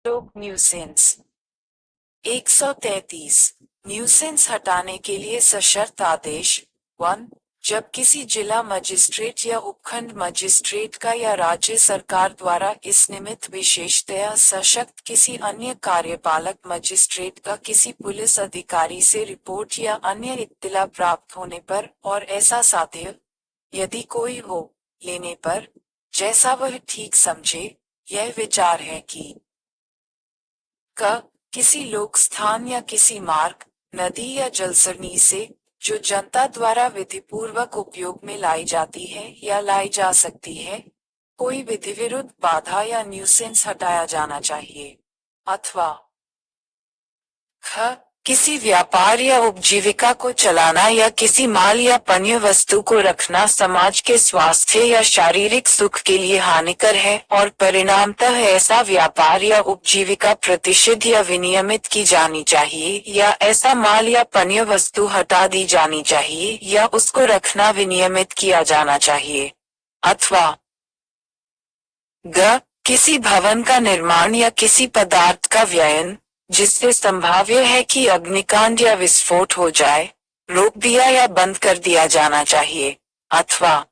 लोक nuisance 133 nuisance हटाने के लिए सशर्त आदेश 1 जब किसी जिला मजिस्ट्रेट या उपखंड मजिस्ट्रेट का या राज्य सरकार द्वारा इस निमित्त विशेषतया सशक्त किसी अन्य कार्यपालक मजिस्ट्रेट का किसी पुलिस अधिकारी से रिपोर्ट या अन्य इत्तिला प्राप्त होने पर और ऐसा साध्य यदि कोई हो लेने पर जैसा वह ठीक समझे यह विचार है कि किसी लोक स्थान या किसी मार्ग, नदी या जलसरणी से जो जनता द्वारा विधिपूर्वक उपयोग में लाई जाती है या लाई जा सकती है, कोई विधिविरुद्ध बाधा या न्यूसेंस हटाया जाना चाहिए। अथवा किसी व्यापार या उपजीविका को चलाना या किसी माल या पण्य वस्तु को रखना समाज के स्वास्थ्य या शारीरिक सुख के लिए हानिकर है और परिणामतः ऐसा व्यापार या उपजीविका प्रतिषिद्ध या विनियमित की जानी चाहिए या ऐसा माल या पण्य वस्तु हटा दी जानी चाहिए या उसको रखना विनियमित किया जाना चाहिए। अथवा किसी भवन का निर्माण या किसी पदार्थ का व्ययन जिससे संभाव्य है कि अग्निकांड या विस्फोट हो जाए, रोक दिया या बंद कर दिया जाना चाहिए। अथवा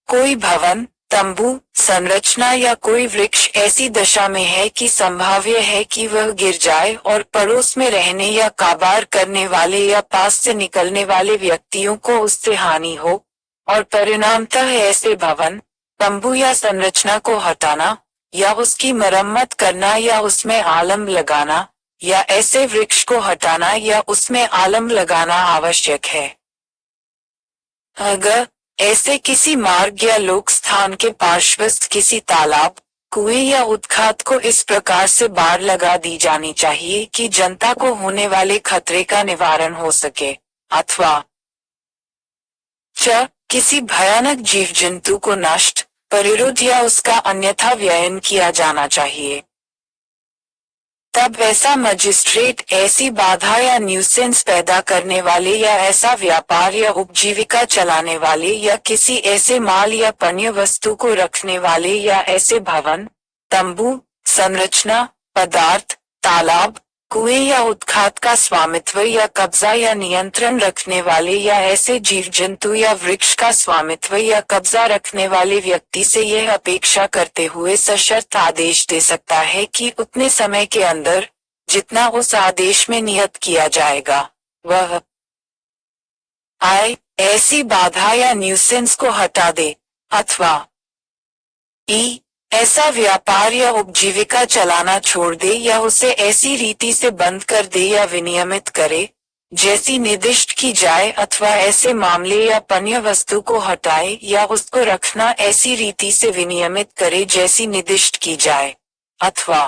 कोई भवन, तंबू, संरचना या कोई वृक्ष ऐसी दशा में है कि संभाव्य है कि वह गिर जाए और पड़ोस में रहने या काबार करने वाले या पास से निकलने वाले व्यक्तियों को उससे हानि हो और परिणामतः ऐसे भवन, तंबू या संरचना को हटाना या उसकी मरम्मत करना या उसमें आलम लगाना या ऐसे वृक्ष को हटाना या उसमें आलम लगाना आवश्यक है। अगर ऐसे किसी मार्ग या लोक स्थान के पार्श्वस्थ किसी तालाब, कुएं या उत्खात को इस प्रकार से बाड़ लगा दी जानी चाहिए कि जनता को होने वाले खतरे का निवारण हो सके। अथवा किसी भयानक जीव जंतु को नष्ट, परिरोध या उसका अन्यथा व्ययन किया जाना चाहिए। तब ऐसा मजिस्ट्रेट ऐसी बाधा या न्यूसेंस पैदा करने वाले या ऐसा व्यापार या उपजीविका चलाने वाले या किसी ऐसे माल या पण्य वस्तु को रखने वाले या ऐसे भवन, तंबू, संरचना, पदार्थ, तालाब, कुएं या उत्खात का स्वामित्व या कब्जा या नियंत्रण रखने वाले या ऐसे जीव जंतु या वृक्ष का स्वामित्व या कब्जा रखने वाले व्यक्ति से यह अपेक्षा करते हुए सशर्त आदेश दे सकता है कि उतने समय के अंदर जितना उस आदेश में नियत किया जाएगा वह ऐसी बाधा या न्यूसेंस को हटा दे। अथवा ऐसा व्यापार या उपजीविका चलाना छोड़ दे या उसे ऐसी रीति से बंद कर दे या विनियमित करे जैसी निर्दिष्ट की जाए अथवा ऐसे मामले या पण्य वस्तु को हटाए या उसको रखना ऐसी रीति से विनियमित करे जैसी निर्दिष्ट की जाए। अथवा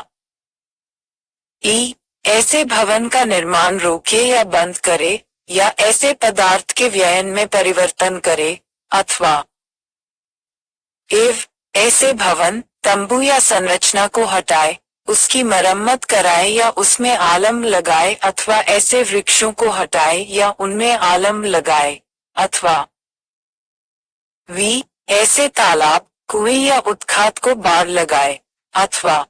ऐसे भवन का निर्माण रोके या बंद करे या ऐसे पदार्थ के व्ययन में परिवर्तन करे। अथवा ऐसे भवन, तंबू या संरचना को हटाए, उसकी मरम्मत कराए या उसमें आलम लगाए अथवा ऐसे वृक्षों को हटाए या उनमें आलम लगाए। अथवा ऐसे तालाब, कुएं या उत्खात को बाड़ लगाए। अथवा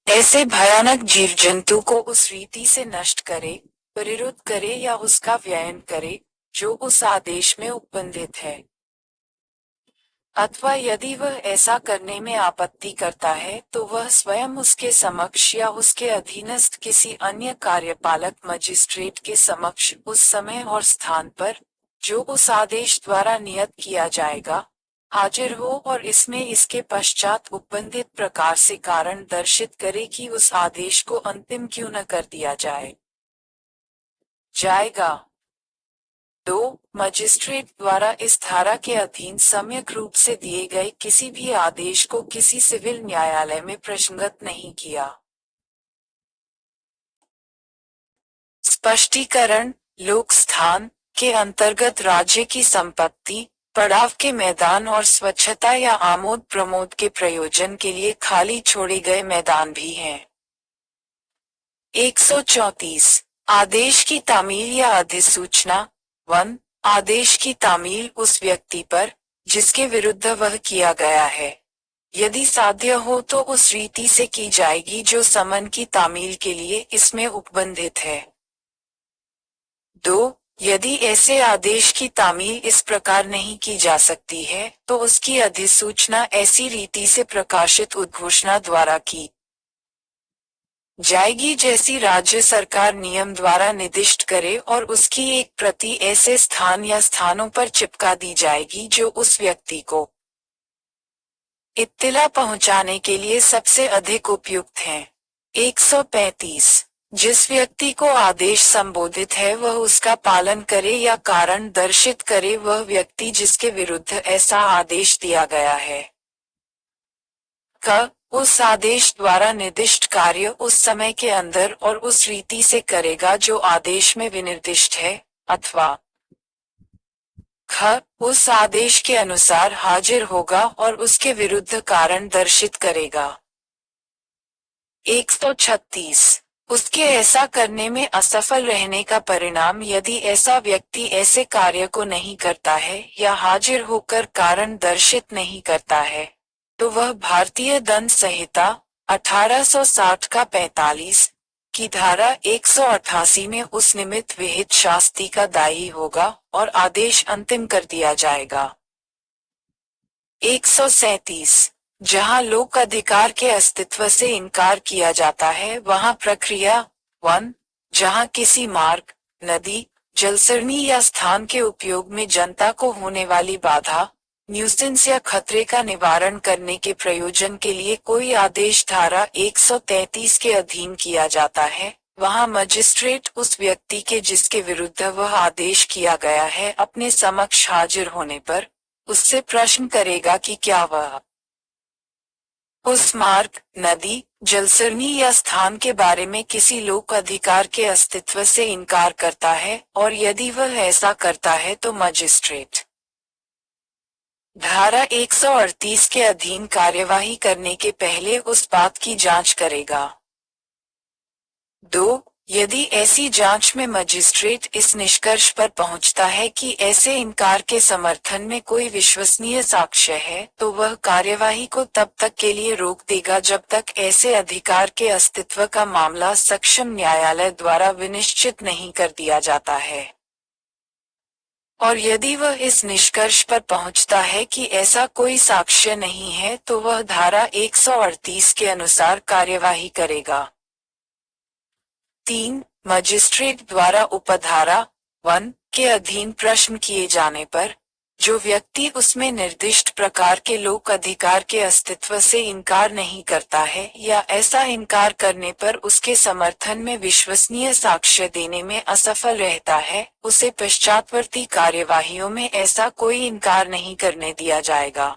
ऐसे भयानक जीव जंतु को उस रीति से नष्ट करे, परिरुद्ध करे या उसका व्ययन करे जो उस आदेश में उपबंधित है। अथवा यदि वह ऐसा करने में आपत्ति करता है तो वह स्वयं उसके समक्ष या उसके अधीनस्थ किसी अन्य कार्यपालक मजिस्ट्रेट के समक्ष उस समय और स्थान पर जो उस आदेश द्वारा नियत किया जाएगा हाजिर हो और इसमें इसके पश्चात उपबंधित प्रकार से कारण दर्शित करे कि उस आदेश को अंतिम क्यों न कर दिया जाएगा। 2. मजिस्ट्रेट द्वारा इस धारा के अधीन सम्यक रूप से दिए गए किसी भी आदेश को किसी सिविल न्यायालय में प्रश्नगत नहीं किया। स्पष्टीकरण लोक स्थान के अंतर्गत राज्य की संपत्ति, पड़ाव के मैदान और स्वच्छता या आमोद प्रमोद के प्रयोजन के लिए खाली छोड़े गए मैदान भी हैं। 134 आदेश की तामील या अधिसूचना 1. आदेश की तामील उस व्यक्ति पर जिसके विरुद्ध वह किया गया है यदि साध्य हो तो उस रीति से की जाएगी जो समन की तामील के लिए इसमें उपबंधित है। 2. यदि ऐसे आदेश की तामील इस प्रकार नहीं की जा सकती है तो उसकी अधिसूचना ऐसी रीति से प्रकाशित उद्घोषणा द्वारा की जाएगी जैसी राज्य सरकार नियम द्वारा निर्दिष्ट करे और उसकी एक प्रति ऐसे स्थान या स्थानों पर चिपका दी जाएगी जो उस व्यक्ति को इत्तिला पहुंचाने के लिए सबसे अधिक उपयुक्त हैं। 135. जिस व्यक्ति को आदेश संबोधित है वह उसका पालन करे या कारण दर्शित करे वह व्यक्ति जिसके विरुद्ध ऐसा आदेश दिया गया है। क. उस आदेश द्वारा निर्दिष्ट कार्य उस समय के अंदर और उस रीति से करेगा जो आदेश में विनिर्दिष्ट है, अथवा ख. उस आदेश के अनुसार हाजिर होगा और उसके विरुद्ध कारण दर्शित करेगा। 136. उसके ऐसा करने में असफल रहने का परिणाम यदि ऐसा व्यक्ति ऐसे कार्य को नहीं करता है या हाजिर होकर कारण दर्शित नहीं करता है तो वह भारतीय दंड संहिता 1860 का 45 की धारा 188 में उस निमित्त विहित शास्ति का दायी होगा और आदेश अंतिम कर दिया जाएगा। 137. जहां लोक अधिकार के अस्तित्व से इनकार किया जाता है वहां प्रक्रिया 1. जहां किसी मार्ग, नदी, जलसरणी या स्थान के उपयोग में जनता को होने वाली बाधा, न्यूसेंस या खतरे का निवारण करने के प्रयोजन के लिए कोई आदेश धारा 133 के अधीन किया जाता है, वहां मजिस्ट्रेट उस व्यक्ति के जिसके विरुद्ध वह आदेश किया गया है अपने समक्ष हाजिर होने पर उससे प्रश्न करेगा कि क्या वह उस मार्ग, नदी, जलसरणी या स्थान के बारे में किसी लोक अधिकार के अस्तित्व से इनकार करता है और यदि वह ऐसा करता है तो मजिस्ट्रेट धारा 138 के अधीन कार्यवाही करने के पहले उस बात की जांच करेगा। 2. यदि ऐसी जांच में मजिस्ट्रेट इस निष्कर्ष पर पहुंचता है कि ऐसे इनकार के समर्थन में कोई विश्वसनीय साक्ष्य है तो वह कार्यवाही को तब तक के लिए रोक देगा जब तक ऐसे अधिकार के अस्तित्व का मामला सक्षम न्यायालय द्वारा विनिश्चित नहीं कर दिया जाता है। और यदि वह इस निष्कर्ष पर पहुंचता है कि ऐसा कोई साक्ष्य नहीं है तो वह धारा 138 के अनुसार कार्यवाही करेगा। 3. मजिस्ट्रेट द्वारा उपधारा 1 के अधीन प्रश्न किए जाने पर जो व्यक्ति उसमें निर्दिष्ट प्रकार के लोक अधिकार के अस्तित्व से इनकार नहीं करता है या ऐसा इनकार करने पर उसके समर्थन में विश्वसनीय साक्ष्य देने में असफल रहता है उसे पश्चातवर्ती कार्यवाहियों में ऐसा कोई इनकार नहीं करने दिया जाएगा।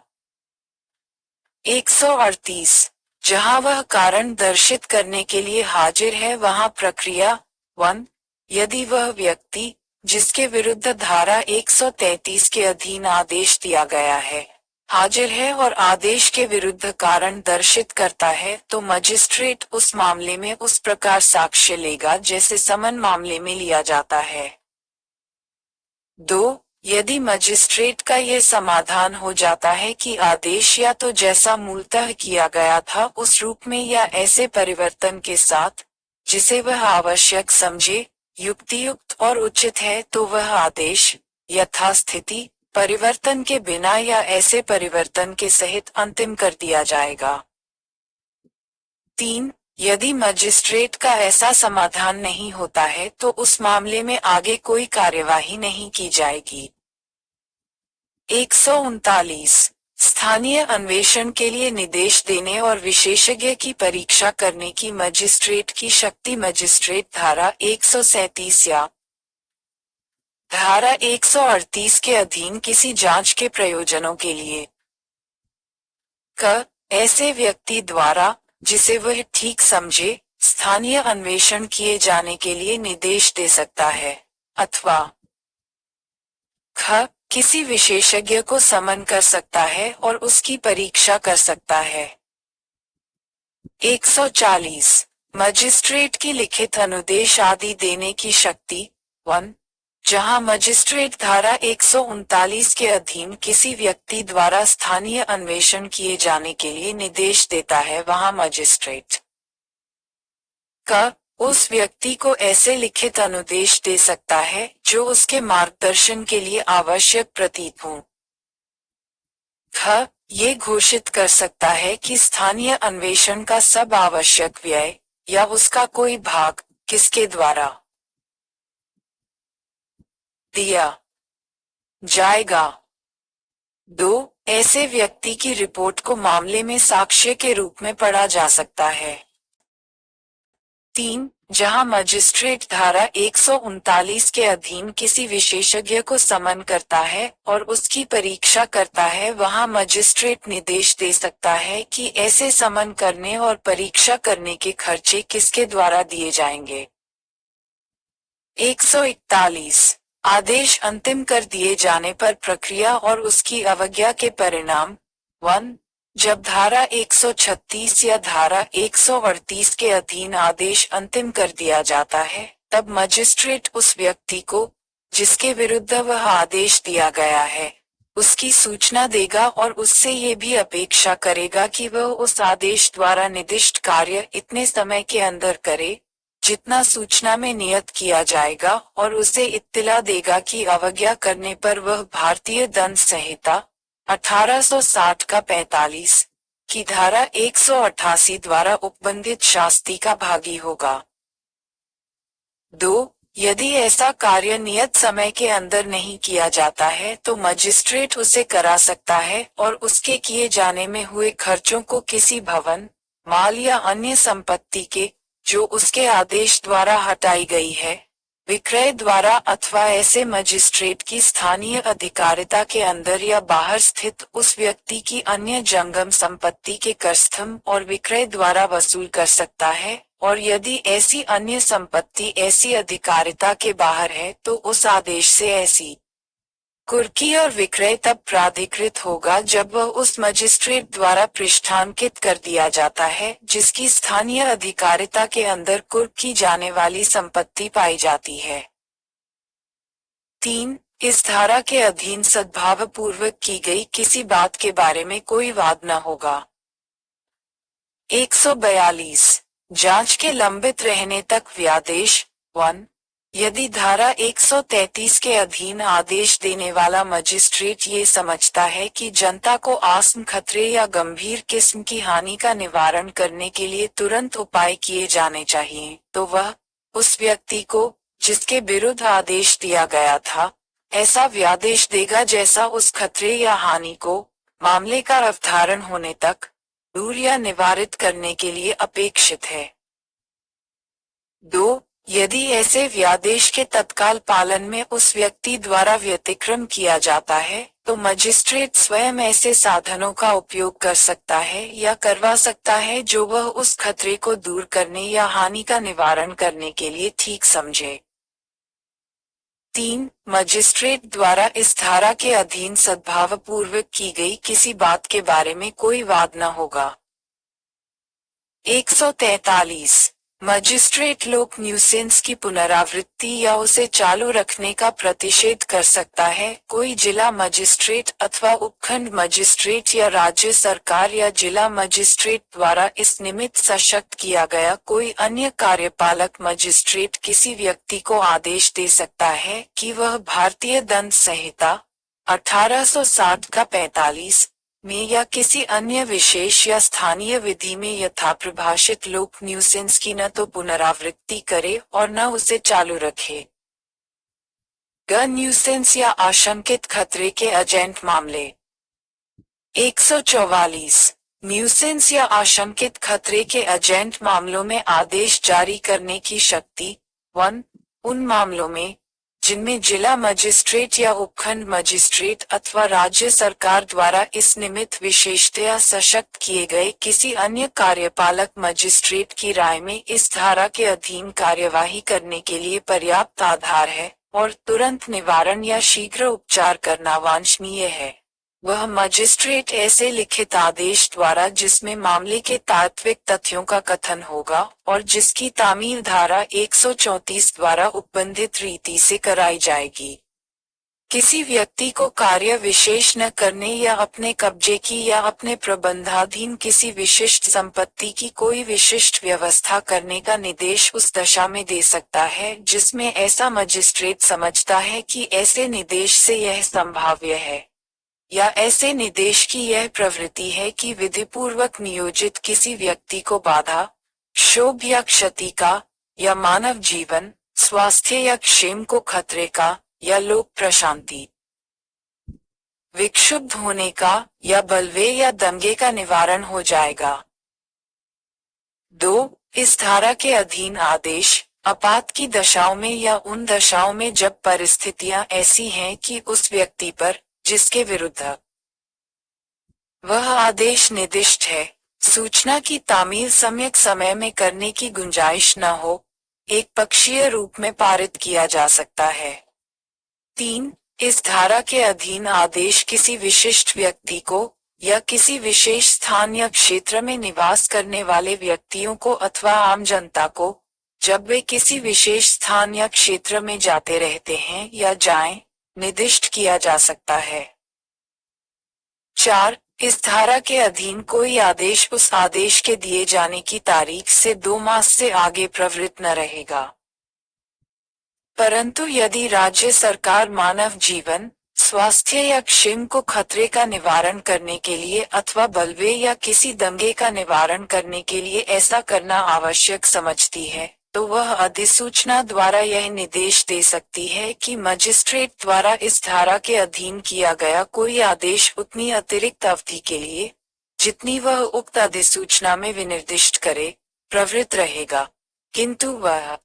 138. जहां वह कारण दर्शित करने के लिए हाजिर है वहां प्रक्रिया 1. यदि वह व्यक्ति जिसके विरुद्ध धारा 133 के अधीन आदेश दिया गया है हाजिर है और आदेश के विरुद्ध कारण दर्शित करता है तो मजिस्ट्रेट उस मामले में उस प्रकार साक्ष्य लेगा जैसे समन मामले में लिया जाता है। 2. यदि मजिस्ट्रेट का यह समाधान हो जाता है कि आदेश या तो जैसा मूलतः किया गया था उस रूप में या ऐसे परिवर्तन के साथ जिसे वह आवश्यक समझे, युक्तियुक्त और उचित है तो वह आदेश यथास्थिति परिवर्तन के बिना या ऐसे परिवर्तन के सहित अंतिम कर दिया जाएगा। 3. यदि मजिस्ट्रेट का ऐसा समाधान नहीं होता है तो उस मामले में आगे कोई कार्यवाही नहीं की जाएगी। 139. स्थानीय अन्वेषण के लिए निर्देश देने और विशेषज्ञ की परीक्षा करने की मजिस्ट्रेट की शक्ति मजिस्ट्रेट धारा 137 या धारा 138 के अधीन किसी जांच के प्रयोजनों के लिए ऐसे व्यक्ति द्वारा जिसे वह ठीक समझे स्थानीय अन्वेषण किए जाने के लिए निर्देश दे सकता है, अथवा किसी विशेषज्ञ को समन कर सकता है और उसकी परीक्षा कर सकता है। 140. मजिस्ट्रेट की लिखित अनुदेश आदि देने की शक्ति 1. जहां मजिस्ट्रेट धारा 139 के अधीन किसी व्यक्ति द्वारा स्थानीय अन्वेषण किए जाने के लिए निर्देश देता है, वहां मजिस्ट्रेट का उस व्यक्ति को ऐसे लिखित अनुदेश दे सकता है जो उसके मार्गदर्शन के लिए आवश्यक प्रतीत हों। ख ये घोषित कर सकता है कि स्थानीय अन्वेषण का सब आवश्यक व्यय या उसका कोई भाग किसके द्वारा दिया जाएगा। 2. ऐसे व्यक्ति की रिपोर्ट को मामले में साक्ष्य के रूप में पढ़ा जा सकता है। 3. जहां मजिस्ट्रेट धारा 139 के अधीन किसी विशेषज्ञ को समन करता है और उसकी परीक्षा करता है, वहां मजिस्ट्रेट निर्देश दे सकता है कि ऐसे समन करने और परीक्षा करने के खर्चे किसके द्वारा दिए जाएंगे। 141. आदेश अंतिम कर दिए जाने पर प्रक्रिया और उसकी अवज्ञा के परिणाम। 1. जब धारा 136 या धारा 138 के अधीन आदेश अंतिम कर दिया जाता है, तब मजिस्ट्रेट उस व्यक्ति को जिसके विरुद्ध वह आदेश दिया गया है उसकी सूचना देगा और उससे ये भी अपेक्षा करेगा कि वह उस आदेश द्वारा निर्दिष्ट कार्य इतने समय के अंदर करे जितना सूचना में नियत किया जाएगा, और उसे इत्तिला देगा कि अवज्ञा करने पर वह भारतीय दंड संहिता 1860 का 45 की धारा 188 द्वारा उपबंधित शास्ति का भागी होगा। 2. यदि ऐसा कार्य नियत समय के अंदर नहीं किया जाता है तो मजिस्ट्रेट उसे करा सकता है और उसके किए जाने में हुए खर्चों को किसी भवन, माल या अन्य संपत्ति के जो उसके आदेश द्वारा हटाई गई है, विक्रय द्वारा अथवा ऐसे मजिस्ट्रेट की स्थानीय अधिकारिता के अंदर या बाहर स्थित उस व्यक्ति की अन्य जंगम संपत्ति के करस्थम और विक्रय द्वारा वसूल कर सकता है, और यदि ऐसी अन्य संपत्ति ऐसी अधिकारिता के बाहर है तो उस आदेश से ऐसी कुर्की और विक्रय तब प्राधिकृत होगा जब वह उस मजिस्ट्रेट द्वारा पृष्ठांकित कर दिया जाता है जिसकी स्थानीय अधिकारिता के अंदर कुर्क की जाने वाली संपत्ति पाई जाती है। 3. इस धारा के अधीन सद्भावपूर्वक की गई किसी बात के बारे में कोई वाद न होगा। 142. जांच के लंबित रहने तक व्यादेश। 1. यदि धारा 133 के अधीन आदेश देने वाला मजिस्ट्रेट ये समझता है कि जनता को आस्म खतरे या गंभीर किस्म की हानि का निवारण करने के लिए तुरंत उपाय किए जाने चाहिए, तो वह उस व्यक्ति को जिसके विरुद्ध आदेश दिया गया था ऐसा व्यादेश देगा जैसा उस खतरे या हानि को मामले का अवधारण होने तक दूर या निवारित करने के लिए अपेक्षित है। 2. यदि ऐसे व्यादेश के तत्काल पालन में उस व्यक्ति द्वारा व्यतिक्रम किया जाता है तो मजिस्ट्रेट स्वयं ऐसे साधनों का उपयोग कर सकता है या करवा सकता है जो वह उस खतरे को दूर करने या हानि का निवारण करने के लिए ठीक समझे। 3. मजिस्ट्रेट द्वारा इस धारा के अधीन सद्भावपूर्वक की गई किसी बात के बारे में कोई वाद न होगा। 143. मजिस्ट्रेट लोक न्यूसेंस की पुनरावृत्ति या उसे चालू रखने का प्रतिषेध कर सकता है। कोई जिला मजिस्ट्रेट अथवा उपखंड मजिस्ट्रेट या राज्य सरकार या जिला मजिस्ट्रेट द्वारा इस निमित्त सशक्त किया गया कोई अन्य कार्यपालक मजिस्ट्रेट किसी व्यक्ति को आदेश दे सकता है कि वह भारतीय दंड संहिता 1860 का 45 में या किसी अन्य विशेष या स्थानीय विधि में यथाप्रभाषित लोक न्यूसेंस की न तो पुनरावृत्ति करे और न उसे चालू रखे। ग न्यूसेंस या आशंकित खतरे के एजेंट मामले। 144. न्यूसेंस या आशंकित खतरे के एजेंट मामलों में आदेश जारी करने की शक्ति। 1. उन मामलों में जिनमें जिला मजिस्ट्रेट या उपखंड मजिस्ट्रेट अथवा राज्य सरकार द्वारा इस निमित्त विशेषतया सशक्त किए गए किसी अन्य कार्यपालक मजिस्ट्रेट की राय में इस धारा के अधीन कार्यवाही करने के लिए पर्याप्त आधार है और तुरंत निवारण या शीघ्र उपचार करना वांछनीय है। वह मजिस्ट्रेट ऐसे लिखित आदेश द्वारा जिसमें मामले के तात्विक तथ्यों का कथन होगा और जिसकी तामील धारा 134 द्वारा उपबंधित रीति से कराई जाएगी। किसी व्यक्ति को कार्य विशेष न करने या अपने कब्जे की या अपने प्रबंधाधीन किसी विशिष्ट संपत्ति की कोई विशिष्ट व्यवस्था करने का निर्देश उस दशा में दे सकता है जिसमें ऐसा मजिस्ट्रेट समझता है कि ऐसे निर्देश से यह संभाव्य है या ऐसे निर्देश की यह प्रवृत्ति है कि विधिपूर्वक नियोजित किसी व्यक्ति को बाधा, क्षोभ या क्षति का या मानव जीवन, स्वास्थ्य या क्षेम को खतरे का या लोक प्रशांति, विक्षुब्ध होने का या बलवे या दंगे का निवारण हो जाएगा। 2. इस धारा के अधीन आदेश आपात की दशाओं में या उन दशाओं में जब परिस्थितियां ऐसी हैं कि उस व्यक्ति पर जिसके विरुद्ध वह आदेश निर्दिष्ट है, सूचना की तामील सम्यक समय में करने की गुंजाइश न हो, एक पक्षीय रूप में पारित किया जा सकता है। 3. इस धारा के अधीन आदेश किसी विशिष्ट व्यक्ति को या किसी विशेष स्थान या क्षेत्र में निवास करने वाले व्यक्तियों को अथवा आम जनता को, जब वे किसी विशेष स्थान या क्षेत्र में जाते रहते हैं या जाएं, निर्दिष्ट किया जा सकता है। 4. इस धारा के अधीन कोई आदेश उस आदेश के दिए जाने की तारीख से 2 मास से आगे प्रवृत्त न रहेगा। परंतु यदि राज्य सरकार मानव जीवन, स्वास्थ्य या क्षेम को खतरे का निवारण करने के लिए अथवा बलवे या किसी दंगे का निवारण करने के लिए ऐसा करना आवश्यक समझती है, तो वह अधिसूचना द्वारा यह निर्देश दे सकती है कि मजिस्ट्रेट द्वारा इस धारा के अधीन किया गया कोई आदेश उतनी अतिरिक्त अवधि के लिए, जितनी वह उक्त अधिसूचना में विनिर्दिष्ट करे, प्रवृत्त रहेगा, किंतु वह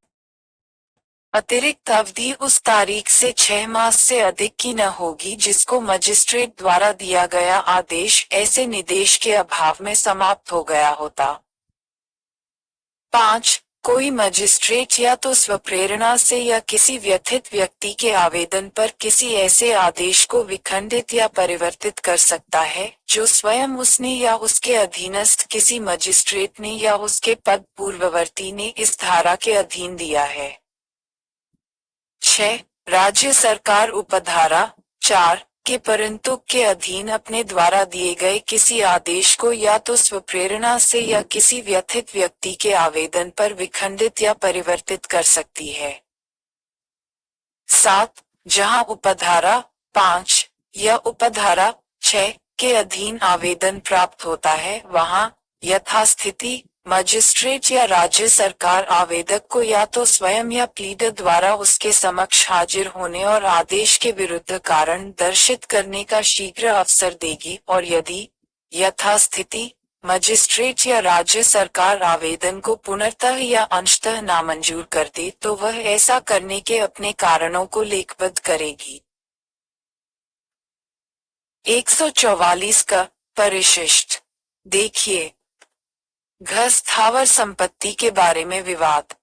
अतिरिक्त अवधि उस तारीख से 6 मास से अधिक की न होगी जिसको मजिस्ट्रेट द्वारा दिया गया आदेश ऐसे निर्देश के अभाव में समाप्त हो गया होता। 5. कोई मजिस्ट्रेट या तो स्वप्रेरणा से या किसी व्यथित व्यक्ति के आवेदन पर किसी ऐसे आदेश को विखंडित या परिवर्तित कर सकता है जो स्वयं उसने या उसके अधीनस्थ किसी मजिस्ट्रेट ने या उसके पद पूर्ववर्ती ने इस धारा के अधीन दिया है। 6. राज्य सरकार उपधारा 4 के परंतु के अधीन अपने द्वारा दिए गए किसी आदेश को या तो स्वप्रेरणा से या किसी व्यथित व्यक्ति के आवेदन पर विखंडित या परिवर्तित कर सकती है। 7. जहां उपधारा 5 या उपधारा 6 के अधीन आवेदन प्राप्त होता है, वहां यथास्थिति मजिस्ट्रेट या राज्य सरकार आवेदक को या तो स्वयं या प्लीडर द्वारा उसके समक्ष हाजिर होने और आदेश के विरुद्ध कारण दर्शित करने का शीघ्र अवसर देगी, और यदि यथास्थिति मजिस्ट्रेट या राज्य सरकार आवेदन को पूर्णतः या अंशतः नामंजूर कर दे तो वह ऐसा करने के अपने कारणों को लेखबद्ध करेगी। 144 का परिशिष्ट देखिए। घर स्थावर संपत्ति के बारे में विवाद।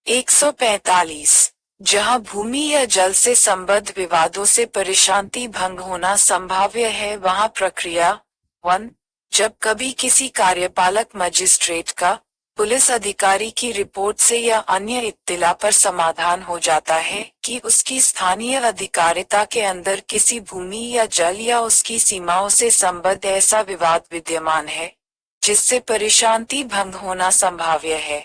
145 जहां भूमि या जल से संबद्ध विवादों से परिशांति भंग होना संभाव्य है, वहां प्रक्रिया 1 जब कभी किसी कार्यपालक मजिस्ट्रेट का पुलिस अधिकारी की रिपोर्ट से या अन्य इत्तिला पर समाधान हो जाता है कि उसकी स्थानीय अधिकारिता के अंदर किसी भूमि या जल या उसकी सीमाओं से संबद्ध ऐसा विवाद विद्यमान है जिससे परिशांति भंग होना संभाव्य है,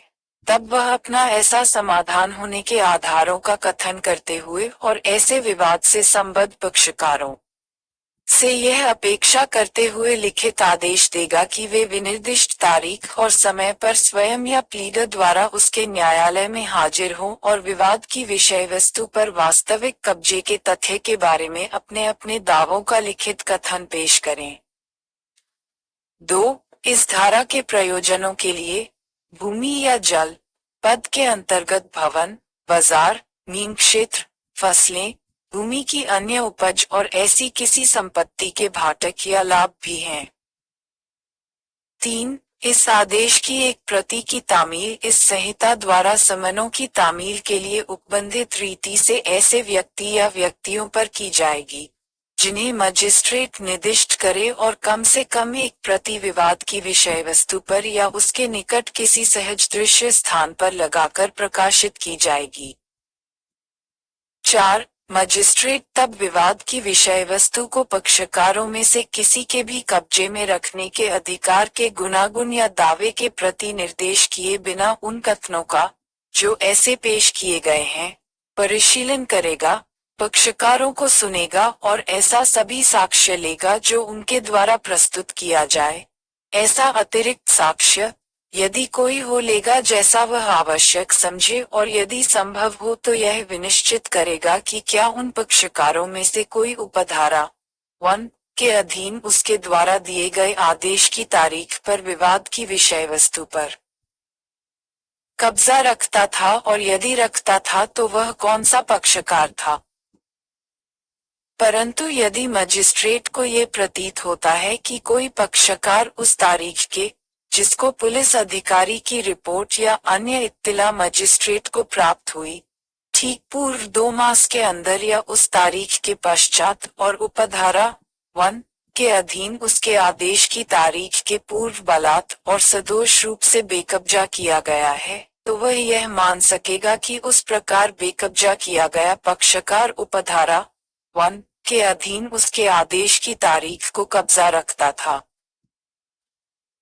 तब वह अपना ऐसा समाधान होने के आधारों का कथन करते हुए और ऐसे विवाद से संबद्ध पक्षकारों से यह अपेक्षा करते हुए लिखित आदेश देगा कि वे विनिर्दिष्ट तारीख और समय पर स्वयं या प्लीडर द्वारा उसके न्यायालय में हाजिर हों और विवाद की विषय वस्तु पर वास्तविक कब्जे के तथ्य के बारे में अपने अपने दावों का लिखित कथन पेश करें। 2 इस धारा के प्रयोजनों के लिए भूमि या जल पद के अंतर्गत भवन, बाजार, मीन क्षेत्र, फसलें, भूमि की अन्य उपज और ऐसी किसी संपत्ति के भाटक या लाभ भी हैं। 3 इस आदेश की एक प्रति की तामील इस संहिता द्वारा समनों की तामील के लिए उपबंधित रीति से ऐसे व्यक्ति या व्यक्तियों पर की जाएगी जिन्हें मजिस्ट्रेट निर्दिष्ट करे और कम से कम एक प्रति विवाद की विषय वस्तु पर या उसके निकट किसी सहज दृश्य स्थान पर लगाकर प्रकाशित की जाएगी। 4. मजिस्ट्रेट तब विवाद की विषय वस्तु को पक्षकारों में से किसी के भी कब्जे में रखने के अधिकार के गुनागुन या दावे के प्रति निर्देश किए बिना उन कथनों का, जो ऐसे पेश किए गए हैं, परिशीलन करेगा, पक्षकारों को सुनेगा और ऐसा सभी साक्ष्य लेगा जो उनके द्वारा प्रस्तुत किया जाए। ऐसा अतिरिक्त साक्ष्य, यदि कोई हो, लेगा जैसा वह आवश्यक समझे, और यदि संभव हो तो यह विनिश्चित करेगा कि क्या उन पक्षकारों में से कोई उपधारा 1 के अधीन उसके द्वारा दिए गए आदेश की तारीख पर विवाद की विषय वस्तु पर कब्जा रखता था, और यदि रखता था तो वह कौन सा पक्षकार था। परंतु यदि मजिस्ट्रेट को ये प्रतीत होता है कि कोई पक्षकार उस तारीख के, जिसको पुलिस अधिकारी की रिपोर्ट या अन्य इत्तिला मजिस्ट्रेट को प्राप्त हुई, ठीक पूर्व 2 मास के अंदर या उस तारीख के पश्चात और उपधारा 1 के अधीन उसके आदेश की तारीख के पूर्व बलात् और सदोष रूप से बेकब्जा किया गया है, तो वह यह मान सकेगा कि उस प्रकार बेकब्जा किया गया पक्षकार उपधारा 1 के अधीन उसके आदेश की तारीख को कब्जा रखता था।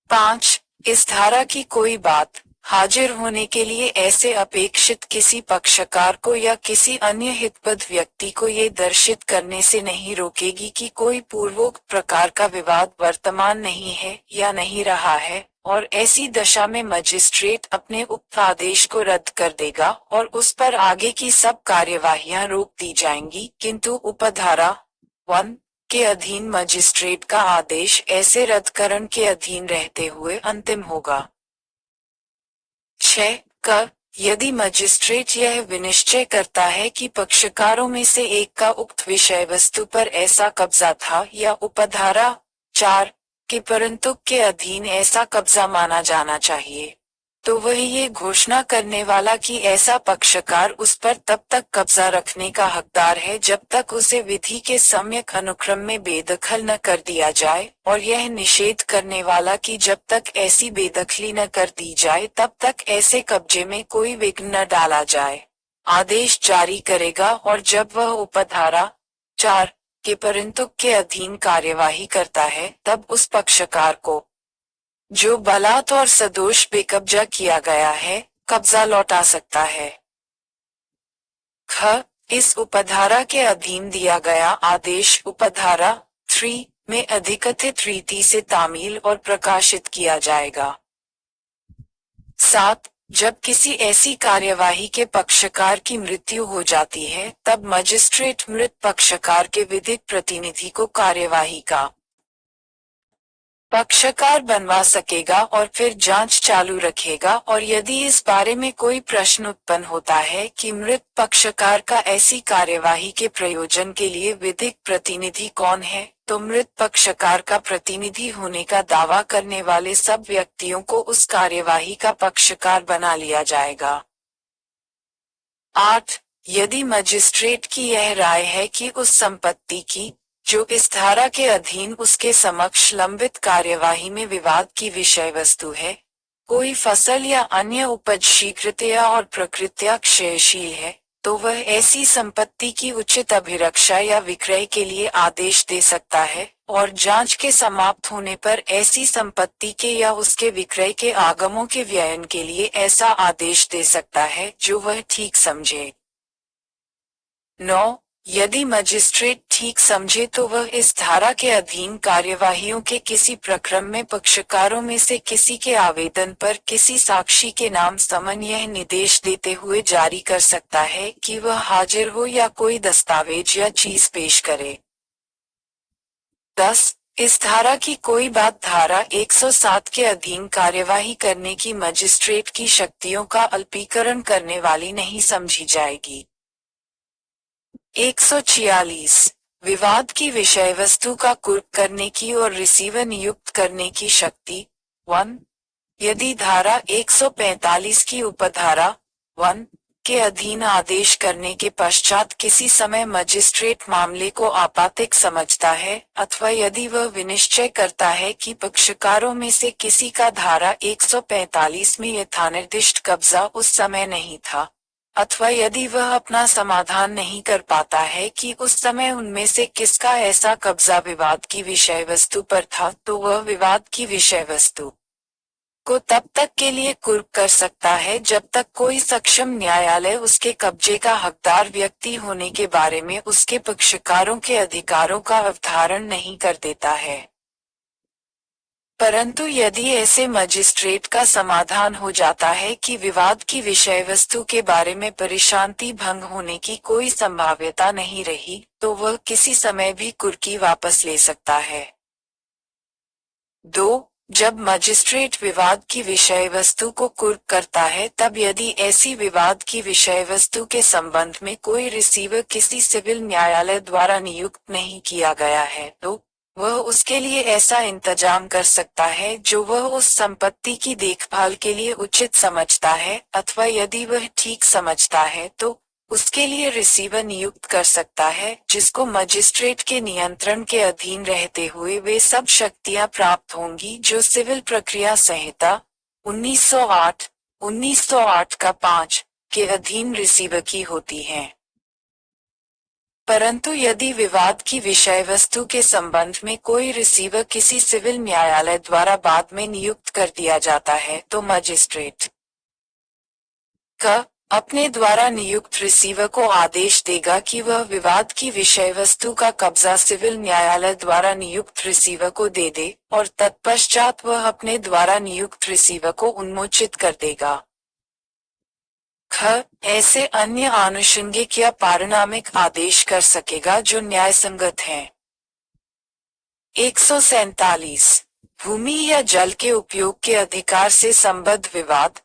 5. इस धारा की कोई बात हाजिर होने के लिए ऐसे अपेक्षित किसी पक्षकार को या किसी अन्य हितबद्ध व्यक्ति को ये दर्शित करने से नहीं रोकेगी कि कोई पूर्वोक्त प्रकार का विवाद वर्तमान नहीं है या नहीं रहा है, और ऐसी दशा में मजिस्ट्रेट अपने उक्त आदेश को रद्द कर देगा और उस पर आगे की सब कार्यवाहियां रोक दी जाएंगी, किंतु उपधारा 1 के अधीन मजिस्ट्रेट का आदेश ऐसे रद्दकरण के अधीन रहते हुए अंतिम होगा। 6. यदि मजिस्ट्रेट यह विनिश्चय करता है कि पक्षकारों में से एक का उक्त विषय वस्तु पर ऐसा कब्जा था या उपधारा 4 के परंतु के अधीन ऐसा कब्जा माना जाना चाहिए, तो वह ये घोषणा करने वाला कि ऐसा पक्षकार उस पर तब तक कब्जा रखने का हकदार है जब तक उसे विधि के सम्यक अनुक्रम में बेदखल न कर दिया जाए, और यह निषेध करने वाला कि जब तक ऐसी बेदखली न कर दी जाए तब तक ऐसे कब्जे में कोई विघ्न न डाला जाए, आदेश जारी करेगा, और जब वह उपधारा 4 के परंतु के अधीन कार्यवाही करता है तब उस पक्षकार को, जो बलात् और सदोष बेकब्जा किया गया है, कब्जा लौटा सकता है। इस उपधारा के अधीन दिया गया आदेश उपधारा 3 में अधिकथित रीति से तामील और प्रकाशित किया जाएगा। 7. जब किसी ऐसी कार्यवाही के पक्षकार की मृत्यु हो जाती है तब मजिस्ट्रेट मृत पक्षकार के विधिक प्रतिनिधि को कार्यवाही का पक्षकार बनवा सकेगा और फिर जांच चालू रखेगा, और यदि इस बारे में कोई प्रश्न उत्पन्न होता है कि मृत पक्षकार का ऐसी कार्यवाही के प्रयोजन के लिए विधिक प्रतिनिधि कौन है, तो मृत पक्षकार का प्रतिनिधि होने का दावा करने वाले सब व्यक्तियों को उस कार्यवाही का पक्षकार बना लिया जाएगा। 8. यदि मजिस्ट्रेट की यह राय है कि उस संपत्ति की, जो इस धारा के अधीन उसके समक्ष लंबित कार्यवाही में विवाद की विषय वस्तु है, कोई फसल या अन्य उपज शीघ्रतया और प्रकृत्या क्षयशील है, तो वह ऐसी संपत्ति की उचित अभिरक्षा या विक्रय के लिए आदेश दे सकता है, और जांच के समाप्त होने पर ऐसी संपत्ति के या उसके विक्रय के आगमों के व्ययन के लिए ऐसा आदेश दे सकता है जो वह ठीक समझे। 9. यदि मजिस्ट्रेट ठीक समझे तो वह इस धारा के अधीन कार्यवाहियों के किसी प्रक्रम में पक्षकारों में से किसी के आवेदन पर किसी साक्षी के नाम समन यह निर्देश देते हुए जारी कर सकता है कि वह हाजिर हो या कोई दस्तावेज या चीज पेश करे। 10. इस धारा की कोई बात धारा 107 के अधीन कार्यवाही करने की मजिस्ट्रेट की शक्तियों का अल्पीकरण करने वाली नहीं समझी जाएगी। 146. विवाद की विषय वस्तु का कुर्क करने की और रिसीवर नियुक्त करने की शक्ति 1. यदि धारा 145 की उपधारा 1 के अधीन आदेश करने के पश्चात किसी समय मजिस्ट्रेट मामले को आपत्तिक समझता है, अथवा यदि वह विनिश्चय करता है कि पक्षकारों में से किसी का धारा 145 में यथानिर्दिष्ट कब्जा उस समय नहीं था, अथवा यदि वह अपना समाधान नहीं कर पाता है कि उस समय उनमें से किसका ऐसा कब्जा विवाद की विषय वस्तु पर था, तो वह विवाद की विषय वस्तु को तब तक के लिए कुर्क कर सकता है जब तक कोई सक्षम न्यायालय उसके कब्जे का हकदार व्यक्ति होने के बारे में उसके पक्षकारों के अधिकारों का अवधारण नहीं कर देता है। परंतु यदि ऐसे मजिस्ट्रेट का समाधान हो जाता है कि विवाद की विषय वस्तु के बारे में परिशांति भंग होने की कोई संभाव्यता नहीं रही, तो वह किसी समय भी कुर्की वापस ले सकता है। 2. जब मजिस्ट्रेट विवाद की विषय वस्तु को कुर्क करता है, तब यदि ऐसी विवाद की विषय वस्तु के संबंध में कोई रिसीवर किसी सिविल न्यायालय द्वारा नियुक्त नहीं किया गया है, तो वह उसके लिए ऐसा इंतजाम कर सकता है जो वह उस संपत्ति की देखभाल के लिए उचित समझता है, अथवा यदि वह ठीक समझता है तो उसके लिए रिसीवर नियुक्त कर सकता है, जिसको मजिस्ट्रेट के नियंत्रण के अधीन रहते हुए वे सब शक्तियां प्राप्त होंगी जो सिविल प्रक्रिया संहिता 1908 का 5 के अधीन रिसीवर की होती हैं। परंतु यदि विवाद की विषय वस्तु के संबंध में कोई रिसीवर किसी सिविल न्यायालय द्वारा बाद में नियुक्त कर दिया जाता है, तो मजिस्ट्रेट अपने द्वारा नियुक्त रिसीवर को आदेश देगा कि वह विवाद की विषय वस्तु का कब्जा सिविल न्यायालय द्वारा नियुक्त रिसीवर को दे दे, और तत्पश्चात वह अपने द्वारा नियुक्त रिसीवर को उन्मोचित कर देगा। ऐसे अन्य आनुषंगिक या पारिणामिक आदेश कर सकेगा जो न्यायसंगत हैं। 147 भूमि या जल के उपयोग के अधिकार से संबद्ध विवाद।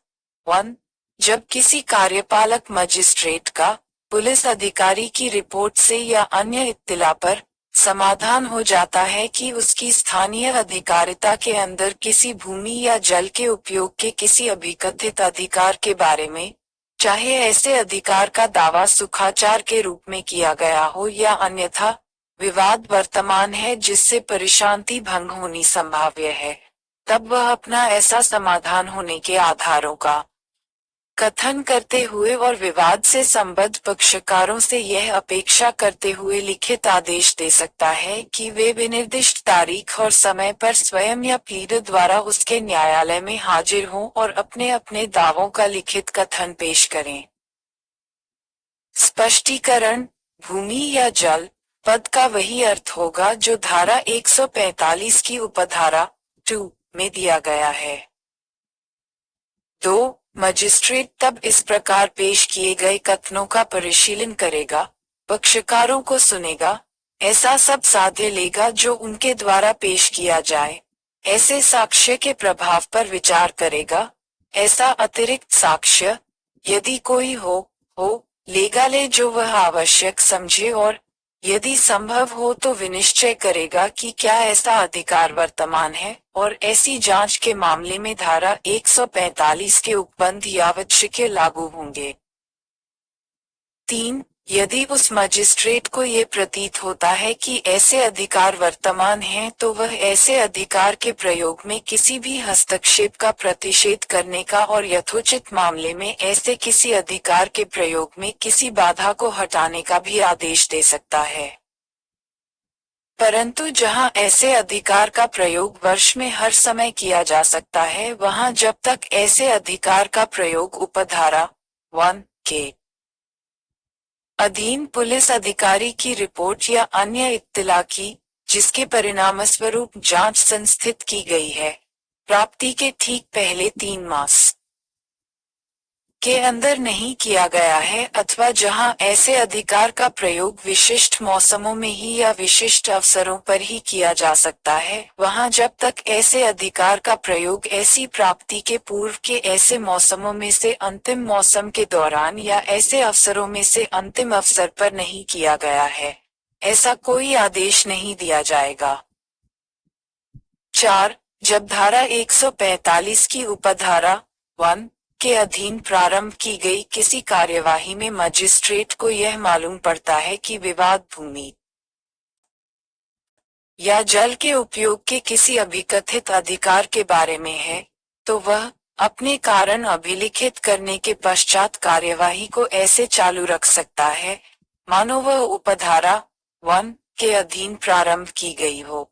1. जब किसी कार्यपालक मजिस्ट्रेट का पुलिस अधिकारी की रिपोर्ट से या अन्य इत्तिला पर समाधान हो जाता है कि उसकी स्थानीय अधिकारिता के अंदर किसी भूमि या जल के उपयोग के किसी अभिकथित अधिकार के बारे में, चाहे ऐसे अधिकार का दावा सुखाचार के रूप में किया गया हो या अन्यथा, विवाद वर्तमान है जिससे परिशांति भंग होनी संभाव्य है, तब वह अपना ऐसा समाधान होने के आधारों का कथन करते हुए और विवाद से संबद्ध पक्षकारों से यह अपेक्षा करते हुए लिखित आदेश दे सकता है कि वे विनिर्दिष्ट तारीख और समय पर स्वयं या प्लीडर द्वारा उसके न्यायालय में हाजिर हों और अपने अपने दावों का लिखित कथन पेश करें। स्पष्टीकरण। भूमि या जल पद का वही अर्थ होगा जो धारा 145 की उपधारा 2 में दिया गया है। 2. मजिस्ट्रेट तब इस प्रकार पेश किए गए कथनों का परिशीलन करेगा, पक्षकारों को सुनेगा, ऐसा सब साध्य लेगा जो उनके द्वारा पेश किया जाए, ऐसे साक्ष्य के प्रभाव पर विचार करेगा, ऐसा अतिरिक्त साक्ष्य यदि कोई हो लेगा ले जो वह आवश्यक समझे, और यदि संभव हो तो विनिश्चय करेगा कि क्या ऐसा अधिकार वर्तमान है, और ऐसी जांच के मामले में धारा 145 के उपबंध यावच्छिके लागू होंगे। 3. यदि उस मजिस्ट्रेट को ये प्रतीत होता है कि ऐसे अधिकार वर्तमान हैं, तो वह ऐसे अधिकार के प्रयोग में किसी भी हस्तक्षेप का प्रतिषेध करने का और यथोचित मामले में ऐसे किसी अधिकार के प्रयोग में किसी बाधा को हटाने का भी आदेश दे सकता है। परंतु जहां ऐसे अधिकार का प्रयोग वर्ष में हर समय किया जा सकता है, वहां जब तक ऐसे अधिकार का प्रयोग उपधारा 1 के अधीन पुलिस अधिकारी की रिपोर्ट या अन्य इत्तिला की, जिसके परिणामस्वरूप जांच संस्थित की गई है, प्राप्ति के ठीक पहले 3 मास के अंदर नहीं किया गया है, अथवा जहां ऐसे अधिकार का प्रयोग विशिष्ट मौसमों में ही या विशिष्ट अवसरों पर ही किया जा सकता है, वहां जब तक ऐसे अधिकार का प्रयोग ऐसी प्राप्ति के पूर्व के ऐसे मौसमों में से अंतिम मौसम के दौरान या ऐसे अवसरों में से अंतिम अवसर पर नहीं किया गया है, ऐसा कोई आदेश नहीं दिया जाएगा। 4. जब धारा 145 की उपधारा 1 के अधीन प्रारंभ की गई किसी कार्यवाही में मजिस्ट्रेट को यह मालूम पड़ता है कि विवाद भूमि या जल के उपयोग के किसी अभिकथित अधिकार के बारे में है, तो वह अपने कारण अभिलिखित करने के पश्चात कार्यवाही को ऐसे चालू रख सकता है, मानो वह उपधारा 1 के अधीन प्रारंभ की गई हो।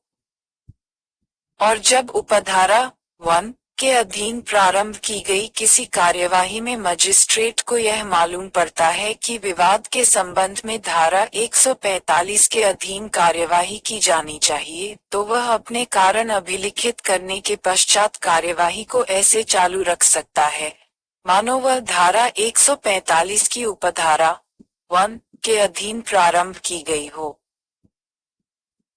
और जब उपधारा 1 के अधीन प्रारंभ की गई किसी कार्यवाही में मजिस्ट्रेट को यह मालूम पड़ता है कि विवाद के संबंध में धारा 145 के अधीन कार्यवाही की जानी चाहिए, तो वह अपने कारण अभिलिखित करने के पश्चात कार्यवाही को ऐसे चालू रख सकता है, मानो वह धारा 145 की उपधारा 1 के अधीन प्रारंभ की गई हो।